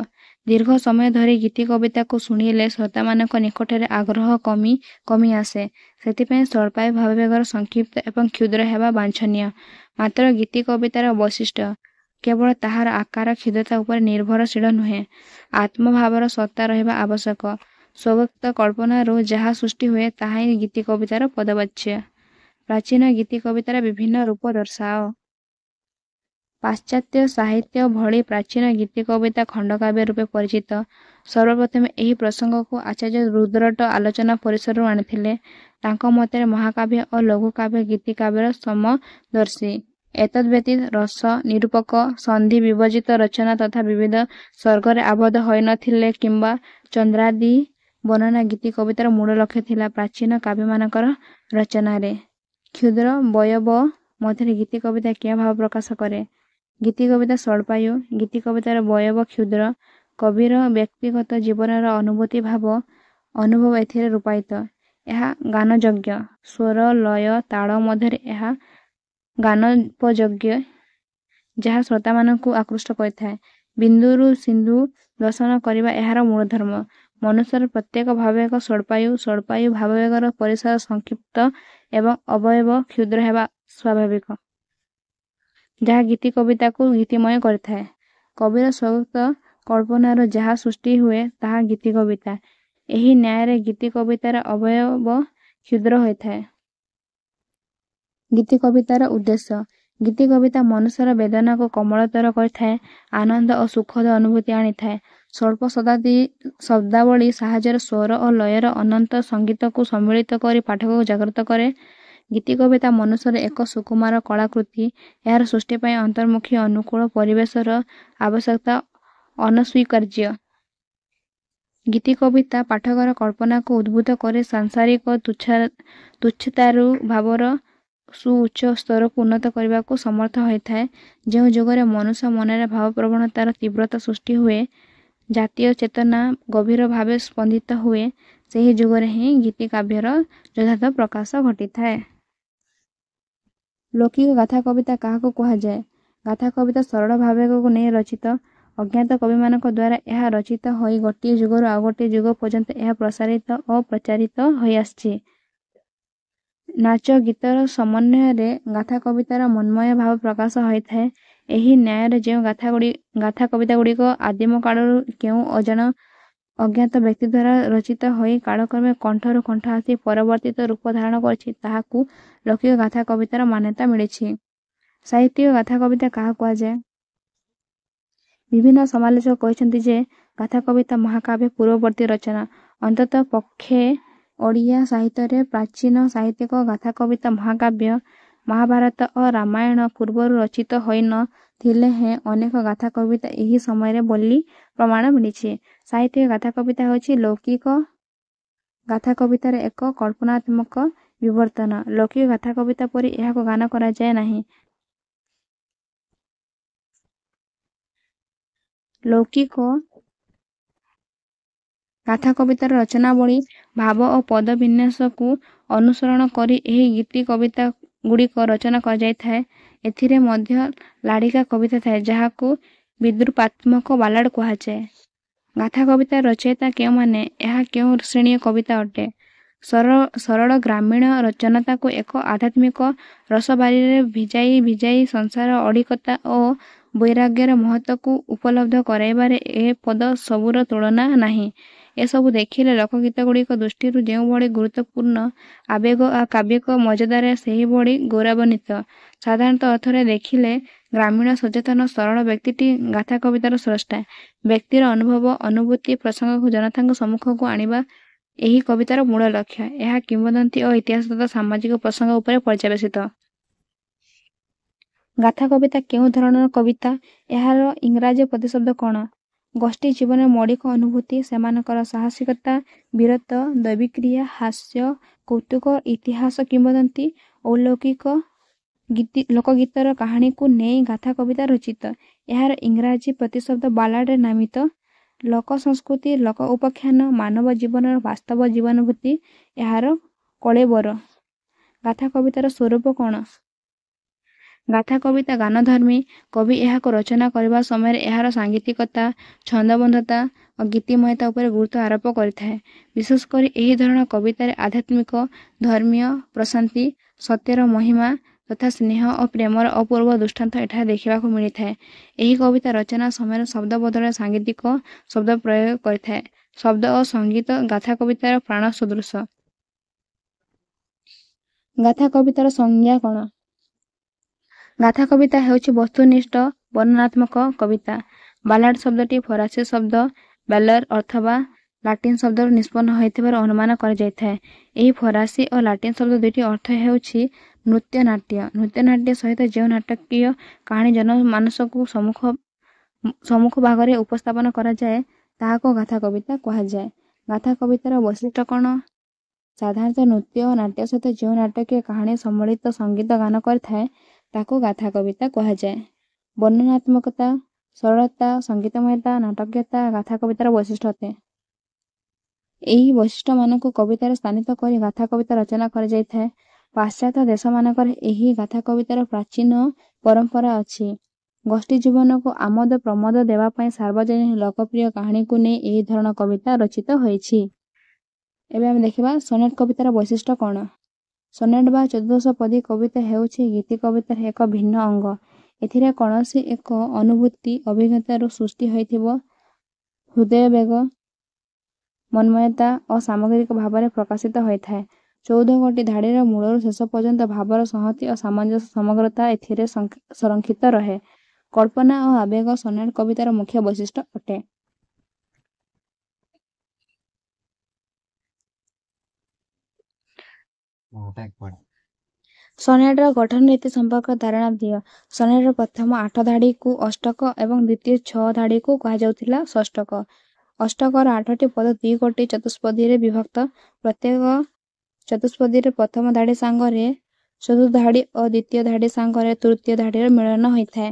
ଦୀର୍ଘ ସମୟ ଧରି ଗୀତି କବିତାକୁ ଶୁଣିଲେ ଶ୍ରୋତାମାନଙ୍କ ନିକଟରେ ଆଗ୍ରହ କମି ଆସେ। ସେଥିପାଇଁ ସ୍ୱଳ୍ପାୟୁ ଭାବବେଗର ସଂକ୍ଷିପ୍ତ ଏବଂ କ୍ଷୁଦ୍ର ହେବା ବାଞ୍ଛନୀୟ। ମାତ୍ର ଗୀତି କବିତାର ବୈଶିଷ୍ଟ୍ୟ କେବଳ ତାହାର ଆକାର କ୍ଷୁଦ୍ରତା ଉପରେ ନିର୍ଭରଶୀଳ ନୁହେଁ, ଆତ୍ମଭାବର ସତ୍ତା ରହିବା ଆବଶ୍ୟକ। ସ୍ୱବ୍ୟକ୍ତ କଳ୍ପନାରୁ ଯାହା ସୃଷ୍ଟି ହୁଏ ତାହା ହିଁ ଗୀତି କବିତାର ପଦବାଚ୍ୟ। ପ୍ରାଚୀନ ଗୀତି କବିତାର ବିଭିନ୍ନ ରୂପ ଦର୍ଶାଅ। ପାଶ୍ଚାତ୍ୟ ସାହିତ୍ୟ ଭଳି ପ୍ରାଚୀନ ଗୀତି କବିତା ଖଣ୍ଡକାବ୍ୟ ରୂପେ ପରିଚିତ। ସର୍ବପ୍ରଥମେ ଏହି ପ୍ରସଙ୍ଗକୁ ଆଚାର୍ଯ୍ୟ ରୁଦ୍ରଟ ଆଲୋଚନା ପରିସରରୁ ଆଣିଥିଲେ। ତାଙ୍କ ମତରେ ମହାକାବ୍ୟ ଓ ଲଘୁକାବ୍ୟ ଗୀତି କାବ୍ୟର ସମଦର୍ଶୀ। ଏତଦ୍‌ବ୍ୟତୀତ ରସ ନିରୂପକ, ସନ୍ଧି ବିବର୍ଜିତ ରଚନା ତଥା ବିବିଧ ସ୍ୱର୍ଗରେ ଆବଦ୍ଧ ହୋଇନଥିଲେ କିମ୍ବା ଚନ୍ଦ୍ରାଦି ବର୍ଣ୍ଣନା ଗୀତି କବିତାର ମୂଳ ଲକ୍ଷ୍ୟ ଥିଲା। ପ୍ରାଚୀନ କାବ୍ୟମାନଙ୍କର ରଚନାରେ କ୍ଷୁଦ୍ର ବୟବ ମଧ୍ୟରେ ଗୀତି କବିତା କେଉଁ ଭାବ ପ୍ରକାଶ କରେ? ଗୀତି କବିତା ସ୍ୱଳ୍ପାୟୁ। ଗୀତି କବିତାର ବୟବ କ୍ଷୁଦ୍ର। କବିର ବ୍ୟକ୍ତିଗତ ଜୀବନର ଅନୁଭବ ଏଥିରେ ରୂପାୟିତ। ଏହା ଗାନଯୋଗ୍ୟ। ସ୍ୱର, ଲୟ, ତାଳ ମଧ୍ୟରେ ଏହା ଗାନୋପଯୋଗ୍ୟ, ଯାହା ଶ୍ରୋତାମାନଙ୍କୁ ଆକୃଷ୍ଟ କରିଥାଏ। ବିନ୍ଦୁରୁ ସିନ୍ଧୁ ଦର୍ଶନ କରିବା ଏହାର ମୂଳଧର୍ମ। ମନୁଷ୍ୟର ପ୍ରତ୍ୟେକ ଭାବବେଗ ସ୍ୱଳ୍ପାୟୁ। ସ୍ୱଳ୍ପାୟୁ ଭାବବେଗର ପରିସର ସଂକ୍ଷିପ୍ତ ଏବଂ ଅବୟବ କ୍ଷୁଦ୍ର ହେବା ସ୍ୱାଭାବିକ, ଯାହା ଗୀତି କବିତାକୁ ଗୀତିମୟ କରିଥାଏ। କବିର ସ୍ୱଗତ କଳ୍ପନାରୁ ଯାହା ସୃଷ୍ଟି ହୁଏ ତାହା ଗୀତି କବିତା। ଏହି ନ୍ୟାୟରେ ଗୀତି କବିତାର ଅବୟବ କ୍ଷୁଦ୍ର ହୋଇଥାଏ। ଗୀତି କବିତାର ଉଦ୍ଦେଶ୍ୟ। ଗୀତି କବିତା ମନୁଷ୍ୟର ବେଦନାକୁ କୋମଳତର କରିଥାଏ, ଆନନ୍ଦ ଓ ସୁଖଦ ଅନୁଭୂତି ଆଣିଥାଏ। ସ୍ୱଳ୍ପ ଶବ୍ଦାବଳୀ ସାହାଯ୍ୟରେ ସ୍ୱର ଓ ଲୟର ଅନନ୍ତ ସଙ୍ଗୀତକୁ ସମ୍ମିଳିତ କରି ପାଠକକୁ ଜାଗ୍ରତ କରେ। ଗୀତି କବିତା ମନୁଷ୍ୟର ଏକ ସୁକୁମାର କଳାକୃତି। ଏହାର ସୃଷ୍ଟି ପାଇଁ ଅନ୍ତର୍ମୁଖୀ ଅନୁକୂଳ ପରିବେଶର ଆବଶ୍ୟକତା ଅନସ୍ୱୀକାର୍ଯ୍ୟ। ଗୀତି କବିତା ପାଠକର କଳ୍ପନାକୁ ଉଦ୍ବୁଦ୍ଧ କରି ସାଂସାରିକ ତୁଚ୍ଛତାରୁ ଭାବର ସୁଉଚ୍ଚ ସ୍ତରକୁ ଉନ୍ନତ କରିବାକୁ ସମର୍ଥ ହୋଇଥାଏ। ଯେଉଁ ଯୁଗରେ ମନୁଷ୍ୟ ମନରେ ଭାବପ୍ରବଣତାର ତୀବ୍ରତା ସୃଷ୍ଟି ହୁଏ, ଜାତୀୟ ଚେତନା ଗଭୀର ଭାବେ ସ୍ପନ୍ଦିତ ହୁଏ, ସେହି ଯୁଗରେ ହିଁ ଗୀତି କାବ୍ୟର ଯଥାର୍ଥ ପ୍ରକାଶ ଘଟିଥାଏ। ଲୌକିକ ଗାଥା କବିତା କାହାକୁ କୁହାଯାଏ? ଗାଥା କବିତା ସରଳ ଭାବକୁ ନେଇ ରଚିତ। ଅଜ୍ଞାତ କବିମାନଙ୍କ ଦ୍ୱାରା ଏହା ରଚିତ ହୋଇ ଗୋଟିଏ ଯୁଗରୁ ଆଉ ଗୋଟିଏ ଯୁଗ ପର୍ଯ୍ୟନ୍ତ ଏହା ପ୍ରସାରିତ ଓ ପ୍ରଚାରିତ ହୋଇଆସିଛି। ନାଚ ଗୀତର ସମନ୍ୱୟରେ ଗାଥା କବିତାର ମନ୍ମୟ ଭାବ ପ୍ରକାଶ ହୋଇଥାଏ। ଏହି ନ୍ୟାୟରେ ଯେଉଁ ଗାଥା କବିତାଗୁଡ଼ିକ ଆଦିମ କାଳରୁ କେଉଁ ଅଜ୍ଞାତ ବ୍ୟକ୍ତି ଦ୍ୱାରା ରଚିତ ହୋଇ କାଳକ୍ରମେ କଣ୍ଠରୁ କଣ୍ଠ ଆସି ପରିବର୍ତ୍ତିତ ରୂପ ଧାରଣ କରିଛି, ତାହାକୁ ଲୌକିକ ଗାଥା କବିତାର ମାନ୍ୟତା ମିଳିଛି। ସାହିତ୍ୟିକ ଗାଥା କବିତା କାହାକୁ କୁହାଯାଏ? ବିଭିନ୍ନ ସମାଲୋଚକ କହିଛନ୍ତି ଯେ ଗାଥା କବିତା ମହାକାବ୍ୟ ପୂର୍ବବର୍ତ୍ତୀ ରଚନା। ଅନ୍ତତଃ ପକ୍ଷେ ଓଡ଼ିଆ ସାହିତ୍ୟରେ ପ୍ରାଚୀନ ସାହିତ୍ୟିକ ଗାଥା କବିତା ମହାକାବ୍ୟ ମହାଭାରତ ଓ ରାମାୟଣ ପୂର୍ବରୁ ରଚିତ ହୋଇ ନ ଥିଲେ ହେଁ ଅନେକ ଗାଥା କବିତା ଏହି ସମୟରେ ବୋଲି ପ୍ରମାଣ ମିଳିଛି। ସାହିତ୍ୟିକ ଗାଥା କବିତା ହେଉଛି ଲୌକିକ ଗାଥା କବିତାର ଏକ କଳ୍ପନାତ୍ମକ ବିବର୍ତ୍ତନ। ଲୌକିକ ଗାଥା କବିତା ପରି ଏହାକୁ ଗାନ କରାଯାଏ ନାହିଁ। ଲୌକିକ ଗାଥା କବିତାର ରଚନାବଳୀ, ଭାବ ଓ ପଦ ବିନ୍ୟାସକୁ ଅନୁସରଣ କରି ଏହି ଗୀତି କବିତା ଗୁଡ଼ିକ ରଚନା କରାଯାଇଥାଏ। ଏଥିରେ ମଧ୍ୟ ଲାଡ଼ିକା କବିତା ଥାଏ, ଯାହାକୁ ବିଦ୍ରୂପାତ୍ମକ ବାଲାଡ କୁହାଯାଏ। ଗାଥା କବିତାର ରଚୟିତା କେଉଁମାନେ? ଏହା କେଉଁ ଶ୍ରେଣୀୟ କବିତା ଅଟେ? ସରଳ ଗ୍ରାମୀଣ ଜନତାକୁ ଏକ ଆଧ୍ୟାତ୍ମିକ ରସବାରିରେ ଭିଜାଇ ସଂସାର ଅଡିକତା ଓ ବୈରାଗ୍ୟର ମହତ୍ତ୍ୱକୁ ଉପଲବ୍ଧ କରାଇବାରେ ଏ ପଦ ସବୁର ତୁଳନା ନାହିଁ। ଏସବୁ ଦେଖିଲେ ଲୋକଗୀତଗୁଡ଼ିକ ଦୃଷ୍ଟିରୁ ଯେଉଁଭଳି ଗୁରୁତ୍ୱପୂର୍ଣ୍ଣ ଆବେଗ କାବ୍ୟିକ ମର୍ଯ୍ୟାଦାରେ ସେହିଭଳି ଗୌରବାନ୍ୱିତ। ସାଧାରଣତଃ ଅର୍ଥରେ ଦେଖିଲେ ଗ୍ରାମୀଣ ସଚେତନ ସରଳ ବ୍ୟକ୍ତିଟି ଗାଥା କବିତାର ସ୍ରଷ୍ଟା। ବ୍ୟକ୍ତିର ଅନୁଭବ ଅନୁଭୂତି ପ୍ରସଙ୍ଗକୁ ଜନତାଙ୍କ ସମ୍ମୁଖକୁ ଆଣିବା ଏହି କବିତାର ମୂଳ ଲକ୍ଷ୍ୟ। ଏହା କିମ୍ବଦନ୍ତୀ ଓ ଇତିହାସ ତଥା ସାମାଜିକ ପ୍ରସଙ୍ଗ ଉପରେ ପର୍ଯ୍ୟବେସିତ। ଗାଥା କବିତା କେଉଁ ଧରଣର କବିତା? ଏହାର ଇଂରାଜୀ ପ୍ରତିଶବ୍ଦ କ'ଣ? ଗୋଷ୍ଠୀ ଜୀବନର ମୌଳିକ ଅନୁଭୂତି, ସେମାନଙ୍କର ସାହସିକତା, ବୀରତ୍ୱ, ଦୈବିକ୍ରିୟା, ହାସ୍ୟ, କୌତୁକ, ଇତିହାସ କିମ୍ବଦନ୍ତୀ, ଅଲୌକିକ ଲୋକଗୀତର କାହାଣୀକୁ ନେଇ ଗାଥା କବିତା ରଚିତ। ଏହାର ଇଂରାଜୀ ପ୍ରତିଶବ୍ଦ ବାଲାଡରେ ନାମିତ। ଲୋକ ସଂସ୍କୃତି, ଲୋକ ଉପାଖ୍ୟାନ, ମାନବ ଜୀବନର ବାସ୍ତବ ଜୀବନଭୂତି ଏହାର କଳେବର। ଗାଥା କବିତାର ସ୍ୱରୂପ କ'ଣ? ଗାଥା କବିତା ଗାନଧର୍ମୀ। କବି ଏହାକୁ ରଚନା କରିବା ସମୟରେ ଏହାର ସାଙ୍ଗୀତିକତା, ଛନ୍ଦବଦ୍ଧତା ଓ ଗୀତିମୟତା ଉପରେ ଗୁରୁତ୍ୱ ଆରୋପ କରିଥାଏ। ବିଶେଷ କରି ଏହି ଧରଣର କବିତାରେ ଆଧ୍ୟାତ୍ମିକ, ଧର୍ମୀୟ ପ୍ରଶାନ୍ତି, ସତ୍ୟର ମହିମା ତଥା ସ୍ନେହ ଓ ପ୍ରେମର ଅପୂର୍ବ ଦୃଷ୍ଟାନ୍ତ ଏଠାରେ ଦେଖିବାକୁ ମିଳିଥାଏ। ଏହି କବିତା ରଚନା ସମୟରେ ଶବ୍ଦ ବଦଳରେ ସାଙ୍ଗୀତିକ ଶବ୍ଦ ପ୍ରୟୋଗ କରିଥାଏ। ଶବ୍ଦ ଓ ସଙ୍ଗୀତ ଗାଥା କବିତାର ପ୍ରାଣ ସଦୃଶ। ଗାଥା କବିତାର ସଂଜ୍ଞା କ'ଣ? ଗାଥା କବିତା ହେଉଛି ବସ୍ତୁନିଷ୍ଠ ବର୍ଣ୍ଣନାତ୍ମକ କବିତା। ବାଲାଡ ଶବ୍ଦଟି ଫରାସୀ ଶବ୍ଦ ବାଲର ଅଥବା ଲାଟିନ ଶବ୍ଦରୁ ନିଷ୍ପନ୍ନ ହୋଇଥିବାର ଅନୁମାନ କରାଯାଇଥାଏ। ଏହି ଫରାସୀ ଓ ଲାଟିନ ଶବ୍ଦ ଦୁଇଟି ଅର୍ଥ ହେଉଛି ନୃତ୍ୟନାଟ୍ୟ। ନୃତ୍ୟନାଟ୍ୟ ସହିତ ଯେଉଁ ନାଟକୀୟ କାହାଣୀ ଜନମାନସକୁ ସମ୍ମୁଖ ଭାଗରେ ଉପସ୍ଥାପନ କରାଯାଏ, ତାହାକୁ ଗାଥା କବିତା କୁହାଯାଏ। ଗାଥା କବିତାର ବୈଶିଷ୍ଟ୍ୟ କ'ଣ? ସାଧାରଣତଃ ନୃତ୍ୟ ଓ ନାଟ୍ୟ ସହିତ ଯେଉଁ ନାଟକୀୟ କାହାଣୀ ସମ୍ବଳିତ ସଙ୍ଗୀତ ଗାନ କରିଥାଏ, ତାକୁ ଗାଥା କବିତା କୁହାଯାଏ। ବର୍ଣ୍ଣନାତ୍ମକତା, ସରଳତା, ସଙ୍ଗୀତମୟତା, ନାଟକୀୟତା ଗାଥା କବିତାର ବୈଶିଷ୍ଟ୍ୟ ଅଟେ। ଏହି ବୈଶିଷ୍ଟ୍ୟମାନଙ୍କୁ କବିତାରେ ସ୍ଥାନିତ କରି ଗାଥା କବିତା ରଚନା କରାଯାଇଥାଏ। ପାଶ୍ଚାତ୍ୟ ଦେଶମାନଙ୍କରେ ଏହି ଗାଥା କବିତାର ପ୍ରାଚୀନ ପରମ୍ପରା ଅଛି। ଗୋଷ୍ଠୀ ଜୀବନକୁ ଆମୋଦ ପ୍ରମୋଦ ଦେବା ପାଇଁ ସାର୍ବଜନୀନ ଲୋକପ୍ରିୟ କାହାଣୀକୁ ନେଇ ଏହି ଧରଣ କବିତା ରଚିତ ହୋଇଛି। ଏବେ ଆମେ ଦେଖିବା ସନେଟ କବିତାର ବୈଶିଷ୍ଟ୍ୟ କ'ଣ? ସନେଟ ବା 1400 ପଦୀ କବିତା ହେଉଛି ଗୀତି କବିତାର ଏକ ଭିନ୍ନ ଅଙ୍ଗ। ଏଥିରେ କୌଣସି ଏକ ଅନୁଭୂତି ଅଭିଜ୍ଞତାରୁ ସୃଷ୍ଟି ହୋଇଥିବ ହୃଦୟବେଗ ମନ୍ମୟତା ଓ ସାମଗ୍ରିକ ଭାବରେ ପ୍ରକାଶିତ ହୋଇଥାଏ। 14 ଧାଡ଼ିର ମୂଳରୁ ଶେଷ ପର୍ଯ୍ୟନ୍ତ ଭାବର ସଂହତି ଓ ସାମଞ୍ଜସ୍ୟ ସମଗ୍ରତା ଏଥିରେ ସଂରକ୍ଷିତ ରହେ। କଳ୍ପନା ଓ ଆବେଗ ସନେଟ୍ କବିତାର ମୁଖ୍ୟ ବୈଶିଷ୍ଟ୍ୟ ଅଟେ। ସନେଟ୍ର ଗଠନ ରୀତି ସମ୍ପର୍କରେ ଧାରଣା ଦିଅ। ସନେଟ୍ର ପ୍ରଥମ 8 ଧାଡ଼ିକୁ ଅଷ୍ଟକ ଏବଂ ଦ୍ୱିତୀୟ 6 ଧାଡ଼ିକୁ କୁହାଯାଉଥିଲା ଷଷ୍ଠକ। ଅଷ୍ଟକର 8ଟି ପଦ 2 ଚତୁଷ୍ପଦୀରେ ବିଭକ୍ତ। ପ୍ରତ୍ୟେକ ଚତୁଷ୍ପଦୀରେ ପ୍ରଥମ ଧାଡ଼ି ସାଙ୍ଗରେ ଚତୁର୍ଥ ଧାଡ଼ି ଓ ଦ୍ୱିତୀୟ ଧାଡ଼ି ସାଙ୍ଗରେ ତୃତୀୟ ଧାଡ଼ିର ମିଳନ ହୋଇଥାଏ।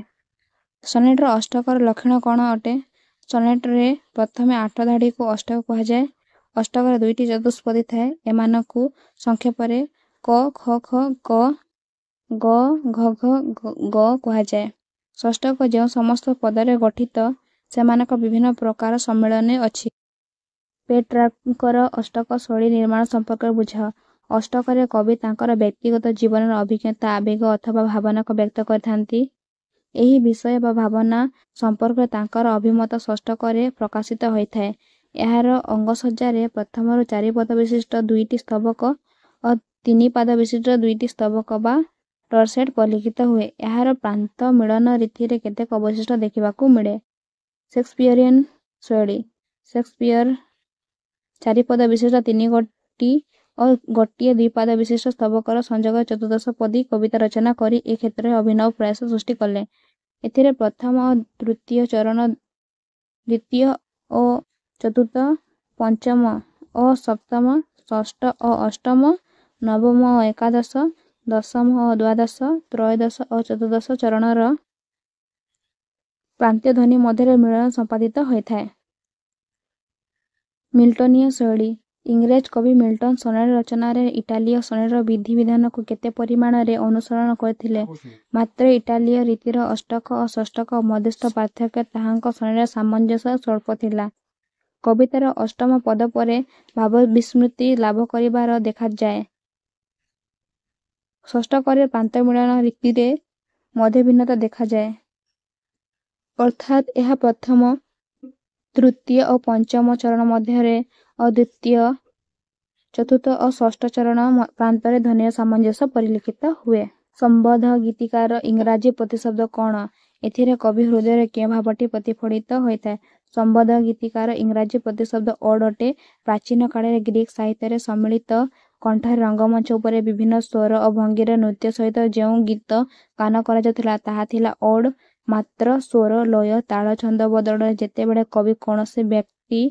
ସନେଟ୍ର ଅଷ୍ଟକର ଲକ୍ଷଣ କ'ଣ ଅଟେ? ସନେଟ୍ରେ ପ୍ରଥମେ 8 ଧାଡ଼ିକୁ ଅଷ୍ଟକ କୁହାଯାଏ। ଅଷ୍ଟକରେ 2ଟି ଚତୁଷ୍ପଦୀ ଥାଏ। ଏମାନଙ୍କୁ ସଂକ୍ଷେପରେ କ, ଖ, ଖ, ଗ, ଘ, ଘ, ଗ କୁହାଯାଏ। ଷଷ୍ଠକ ଯେଉଁ ସମସ୍ତ ପଦରେ ଗଠିତ ସେମାନଙ୍କ ବିଭିନ୍ନ ପ୍ରକାର ସମ୍ମିଳନୀ ଅଛି। ପେଟ୍ରାର୍କଙ୍କର ଅଷ୍ଟକ ଶୈଳୀ ନିର୍ମାଣ ସମ୍ପର୍କରେ ବୁଝାଅ। ଅଷ୍ଟକରେ କବି ତାଙ୍କର ବ୍ୟକ୍ତିଗତ ଜୀବନର ଅଭିଜ୍ଞତା, ଆବେଗ ଅଥବା ଭାବନାକୁ ବ୍ୟକ୍ତ କରିଥାନ୍ତି। ଏହି ବିଷୟ ବା ଭାବନା ସମ୍ପର୍କରେ ତାଙ୍କର ଅଭିମତ ଷଷ୍ଠକରେ ପ୍ରକାଶିତ ହୋଇଥାଏ। ଏହାର ଅଙ୍ଗସଜ୍ଜାରେ ପ୍ରଥମରୁ 4 ପଦ ବିଶିଷ୍ଟ 2ଟି ସ୍ତବକ ଓ 3 ପାଦ ବିଶିଷ୍ଟ 2ଟି ସ୍ତବକ ବା ଟର୍ସେଟ୍ ପରିଲିଖିତ ହୁଏ। ଏହାର ପ୍ରାନ୍ତ ମିଳନ ରୀତିରେ କେତେକ ବୈଶିଷ୍ଟ୍ୟ ଦେଖିବାକୁ ମିଳେ। ସେକ୍ସପିୟରିଆନ୍ ଶୈଳୀ। ସେକ୍ସପିୟର 4 ପଦ ବିଶିଷ୍ଟ 3ଗୋଟି ଓ ଗୋଟିଏ 2 ପାଦ ବିଶିଷ୍ଟ ସ୍ତବକର ସଂଯୋଗରେ ଚତୁର୍ଦ୍ଦଶ ପଦୀ କବିତା ରଚନା କରି ଏ କ୍ଷେତ୍ରରେ ଅଭିନବ ପ୍ରୟାସ ସୃଷ୍ଟି କଲେ। ଏଥିରେ ପ୍ରଥମ ଓ ତୃତୀୟ ଚରଣ, ଦ୍ୱିତୀୟ ଓ ଚତୁର୍ଥ, ପଞ୍ଚମ ଓ ସପ୍ତମ, ଷଷ୍ଠ ଓ ଅଷ୍ଟମ, ନବମ ଓ ଏକାଦଶ, ଦଶମ ଓ ଦ୍ୱାଦଶ, ତ୍ରୟୋଦଶ ଓ ଚତୁର୍ଦ୍ଦଶ ଚରଣର ପ୍ରାନ୍ତୀୟ ଧ୍ୱନି ମଧ୍ୟରେ ମିଳନ ସମ୍ପାଦିତ ହୋଇଥାଏ। ମିଲ୍ଟନୀୟ ଶୈଳୀ। ଇଂରେଜ କବି ମିଲ୍ଟନ ସନେଟ୍ ରଚନାରେ ଇଟାଲୀୟ ସନେଟ୍ର ବିଧିବିଧାନକୁ କେତେ ପରିମାଣରେ ଅନୁସରଣ କରିଥିଲେ। ମାତ୍ର ଇଟାଲୀୟ ରୀତିର ଅଷ୍ଟକ ଓ ଷଷ୍ଠକ ମଧ୍ୟସ୍ଥ ପାର୍ଥକ୍ୟ ତାହାଙ୍କ ସନେଟ୍ର ସାମଞ୍ଜସ୍ୟ ସ୍ୱଳ୍ପ ଥିଲା। କବିତାର ଅଷ୍ଟମ ପଦ ପରେ ଭାବବିସ୍ମୃତି ଲାଭ କରିବାର ଦେଖାଯାଏ। ଷଷ୍ଠକରେ ପ୍ରାନ୍ତ ମିଳନ ରୀତିରେ ମଧ୍ୟ ଭିନ୍ନତା ଦେଖାଯାଏ। ଅର୍ଥାତ୍ ଏହା ପ୍ରଥମ, ତୃତୀୟ ଓ ପଞ୍ଚମ ଚରଣ ମଧ୍ୟରେ ଓ ଦ୍ୱିତୀୟ, ଚତୁର୍ଥ ଓ ଷଷ୍ଠ ଚରଣ ପ୍ରାନ୍ତରେ ଧ୍ୱନିର ସାମଞ୍ଜସ୍ୟ ପରିଲକ୍ଷିତ ହୁଏ। ସମ୍ବନ୍ଧ ଗୀତିକାର ଇଂରାଜୀ ପ୍ରତିଶବ୍ଦ କ'ଣ? ଏଥିରେ କବି ହୃଦୟରେ କେଉଁ ଭାବଟି ପ୍ରତିଫଳିତ ହୋଇଥାଏ? ସମ୍ବନ୍ଧ ଗୀତିକାର ଇଂରାଜୀ ପ୍ରତିଶବ୍ଦ ଅଡ୍ ଅଟେ। ପ୍ରାଚୀନ କାଳରେ ଗ୍ରୀକ୍ ସାହିତ୍ୟରେ ସମ୍ମିଳିତ କଣ୍ଠରେ ରଙ୍ଗମଞ୍ଚ ଉପରେ ବିଭିନ୍ନ ସ୍ୱର ଓ ଭଙ୍ଗୀରେ ନୃତ୍ୟ ସହିତ ଯେଉଁ ଗୀତ ଗାନ କରାଯାଉଥିଲା ତାହା ଥିଲା ଅଡ୍। ମାତ୍ର ସ୍ୱର, ଲୟ, ତାଳ, ଛନ୍ଦ ବଦଳରେ ଯେତେବେଳେ କବି କୌଣସି ବ୍ୟକ୍ତି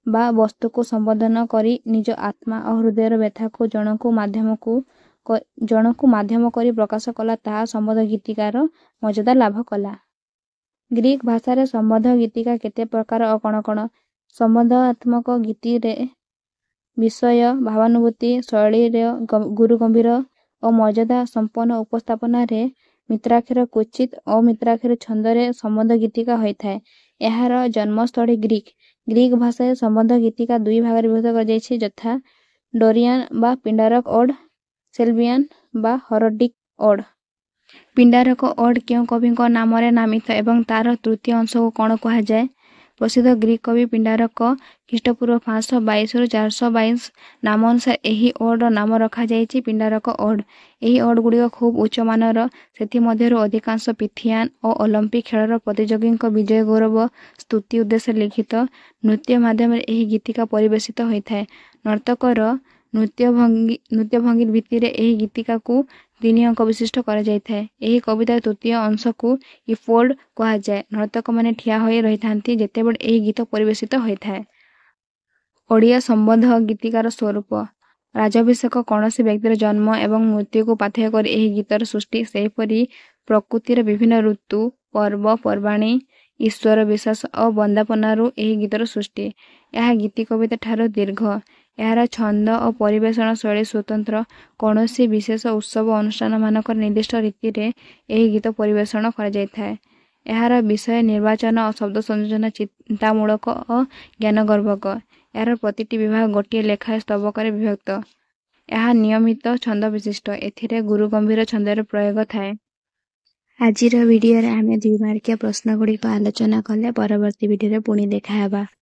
ବା ବସ୍ତୁକୁ ସମ୍ବୋଧନ କରି ନିଜ ଆତ୍ମା ଓ ହୃଦୟର ବ୍ୟଥାକୁ ଜଣକୁ ମାଧ୍ୟମ କରି ପ୍ରକାଶ କଲା ତାହା ସମ୍ବନ୍ଧ ଗୀତିକାର ମର୍ଯ୍ୟାଦା ଲାଭ କଲା। ଗ୍ରୀକ୍ ଭାଷାରେ ସମ୍ବନ୍ଧ ଗୀତିକା କେତେ ପ୍ରକାର ଓ କ'ଣ କ'ଣ? ସମ୍ବନ୍ଧାତ୍ମକ ଗୀତିରେ ବିଷୟ, ଭାବାନୁଭୂତି, ଶୈଳୀର ଗୁରୁଗମ୍ଭୀର ଓ ମର୍ଯ୍ୟାଦା ସମ୍ପନ୍ନ ଉପସ୍ଥାପନାରେ ମିତ୍ରାକ୍ଷର, କ୍ୱଚିତ୍ ଅମିତ୍ରାକ୍ଷର ଛନ୍ଦରେ ସମ୍ବନ୍ଧ ଗୀତିକା ହୋଇଥାଏ। ଏହାର ଜନ୍ମସ୍ଥଳୀ ଗ୍ରୀକ୍। ଗ୍ରୀକ୍ ଭାଷାରେ ସମ୍ବନ୍ଧ ଗୀତିକା 2 ଭାଗରେ ବିଭକ୍ତ କରାଯାଇଛି, ଯଥା ଡୋରିଆନ୍ ବା ପିଣ୍ଡାରକ ଅଡ୍, ସେଲ୍ବିଆନ୍ ବା ହରଡିକ୍ ଅଡ୍। ପିଣ୍ଡାରକ ଅଡ୍ କେଉଁ କବିଙ୍କ ନାମରେ ନାମିତ ଏବଂ ତାର ତୃତୀୟ ଅଂଶକୁ କ'ଣ କୁହାଯାଏ? ପ୍ରସିଦ୍ଧ ଗ୍ରୀକ୍ କବି ପିଣ୍ଡାରକ ଖ୍ରୀଷ୍ଟପୂର୍ବ 522ରୁ 422 ନାମ ଅନୁସାରେ ଏହି ଅଡ୍ର ନାମ ରଖାଯାଇଛି ପିଣ୍ଡାରକ ଅଡ୍। ଏହି ଅଡ୍ଗୁଡ଼ିକ ଖୁବ୍ ଉଚ୍ଚମାନର। ସେଥିମଧ୍ୟରୁ ଅଧିକାଂଶ ପିଥିଆନ୍ ଓ ଅଲମ୍ପିକ୍ ଖେଳର ପ୍ରତିଯୋଗୀଙ୍କ ବିଜୟ ଗୌରବ ସ୍ତୁତି ଉଦ୍ଦେଶ୍ୟରେ ଲିଖିତ। ନୃତ୍ୟ ମାଧ୍ୟମରେ ଏହି ଗୀତିକା ପରିବେଷିତ ହୋଇଥାଏ। ନର୍ତ୍ତକର ନୃତ୍ୟଭଙ୍ଗୀ ଭିତ୍ତିରେ ଏହି ଗୀତିକାକୁ 3 ଅଙ୍କ ବିଶିଷ୍ଟ କରାଯାଇଥାଏ। ଏହି କବିତାର ତୃତୀୟ ଅଂଶକୁ ଇଫୋଲ୍ଡ କୁହାଯାଏ। ନର୍ତ୍ତକମାନେ ଠିଆ ହୋଇ ରହିଥାନ୍ତି ଯେତେବେଳେ ଏହି ଗୀତ ପରିବେଷିତ ହୋଇଥାଏ। ଓଡ଼ିଆ ସମ୍ବନ୍ଧ ଗୀତିକାର ସ୍ୱରୂପ। ରାଜାଭିଷେକ, କୌଣସି ବ୍ୟକ୍ତିର ଜନ୍ମ ଏବଂ ମୃତ୍ୟୁକୁ ପାଥେୟ କରି ଏହି ଗୀତର ସୃଷ୍ଟି। ସେହିପରି ପ୍ରକୃତିର ବିଭିନ୍ନ ଋତୁ, ପର୍ବ ପର୍ବାଣୀ, ଈଶ୍ୱର ବିଶ୍ୱାସ ଓ ବନ୍ଦାପନାରୁ ଏହି ଗୀତର ସୃଷ୍ଟି। ଏହା ଗୀତି କବିତା ଠାରୁ ଦୀର୍ଘ। ଏହାର ଛନ୍ଦ ଓ ପରିବେଷଣ ଶୈଳୀ ସ୍ୱତନ୍ତ୍ର। କୌଣସି ବିଶେଷ ଉତ୍ସବ ଅନୁଷ୍ଠାନମାନଙ୍କରେ ନିର୍ଦ୍ଦିଷ୍ଟ ରୀତିରେ ଏହି ଗୀତ ପରିବେଷଣ କରାଯାଇଥାଏ। ଏହାର ବିଷୟ ନିର୍ବାଚନ ଓ ଶବ୍ଦ ସଂଯୋଜନା ଚିନ୍ତାମୂଳକ ଓ ଜ୍ଞାନଗର୍ଭକ। ଏହାର ପ୍ରତିଟି ବିଭାଗ ଗୋଟିଏ ଲେଖାଏଁ ସ୍ତବକରେ ବିଭକ୍ତ। ଏହା ନିୟମିତ ଛନ୍ଦ ବିଶିଷ୍ଟ। ଏଥିରେ ଗୁରୁଗମ୍ଭୀର ଛନ୍ଦର ପ୍ରୟୋଗ ଥାଏ। ଆଜିର ଭିଡ଼ିଓରେ ଆମେ 2 ମାର୍କିଆ ପ୍ରଶ୍ନଗୁଡ଼ିକ ଆଲୋଚନା କଲେ। ପରବର୍ତ୍ତୀ ଭିଡ଼ିଓରେ ପୁଣି ଦେଖାହେବା।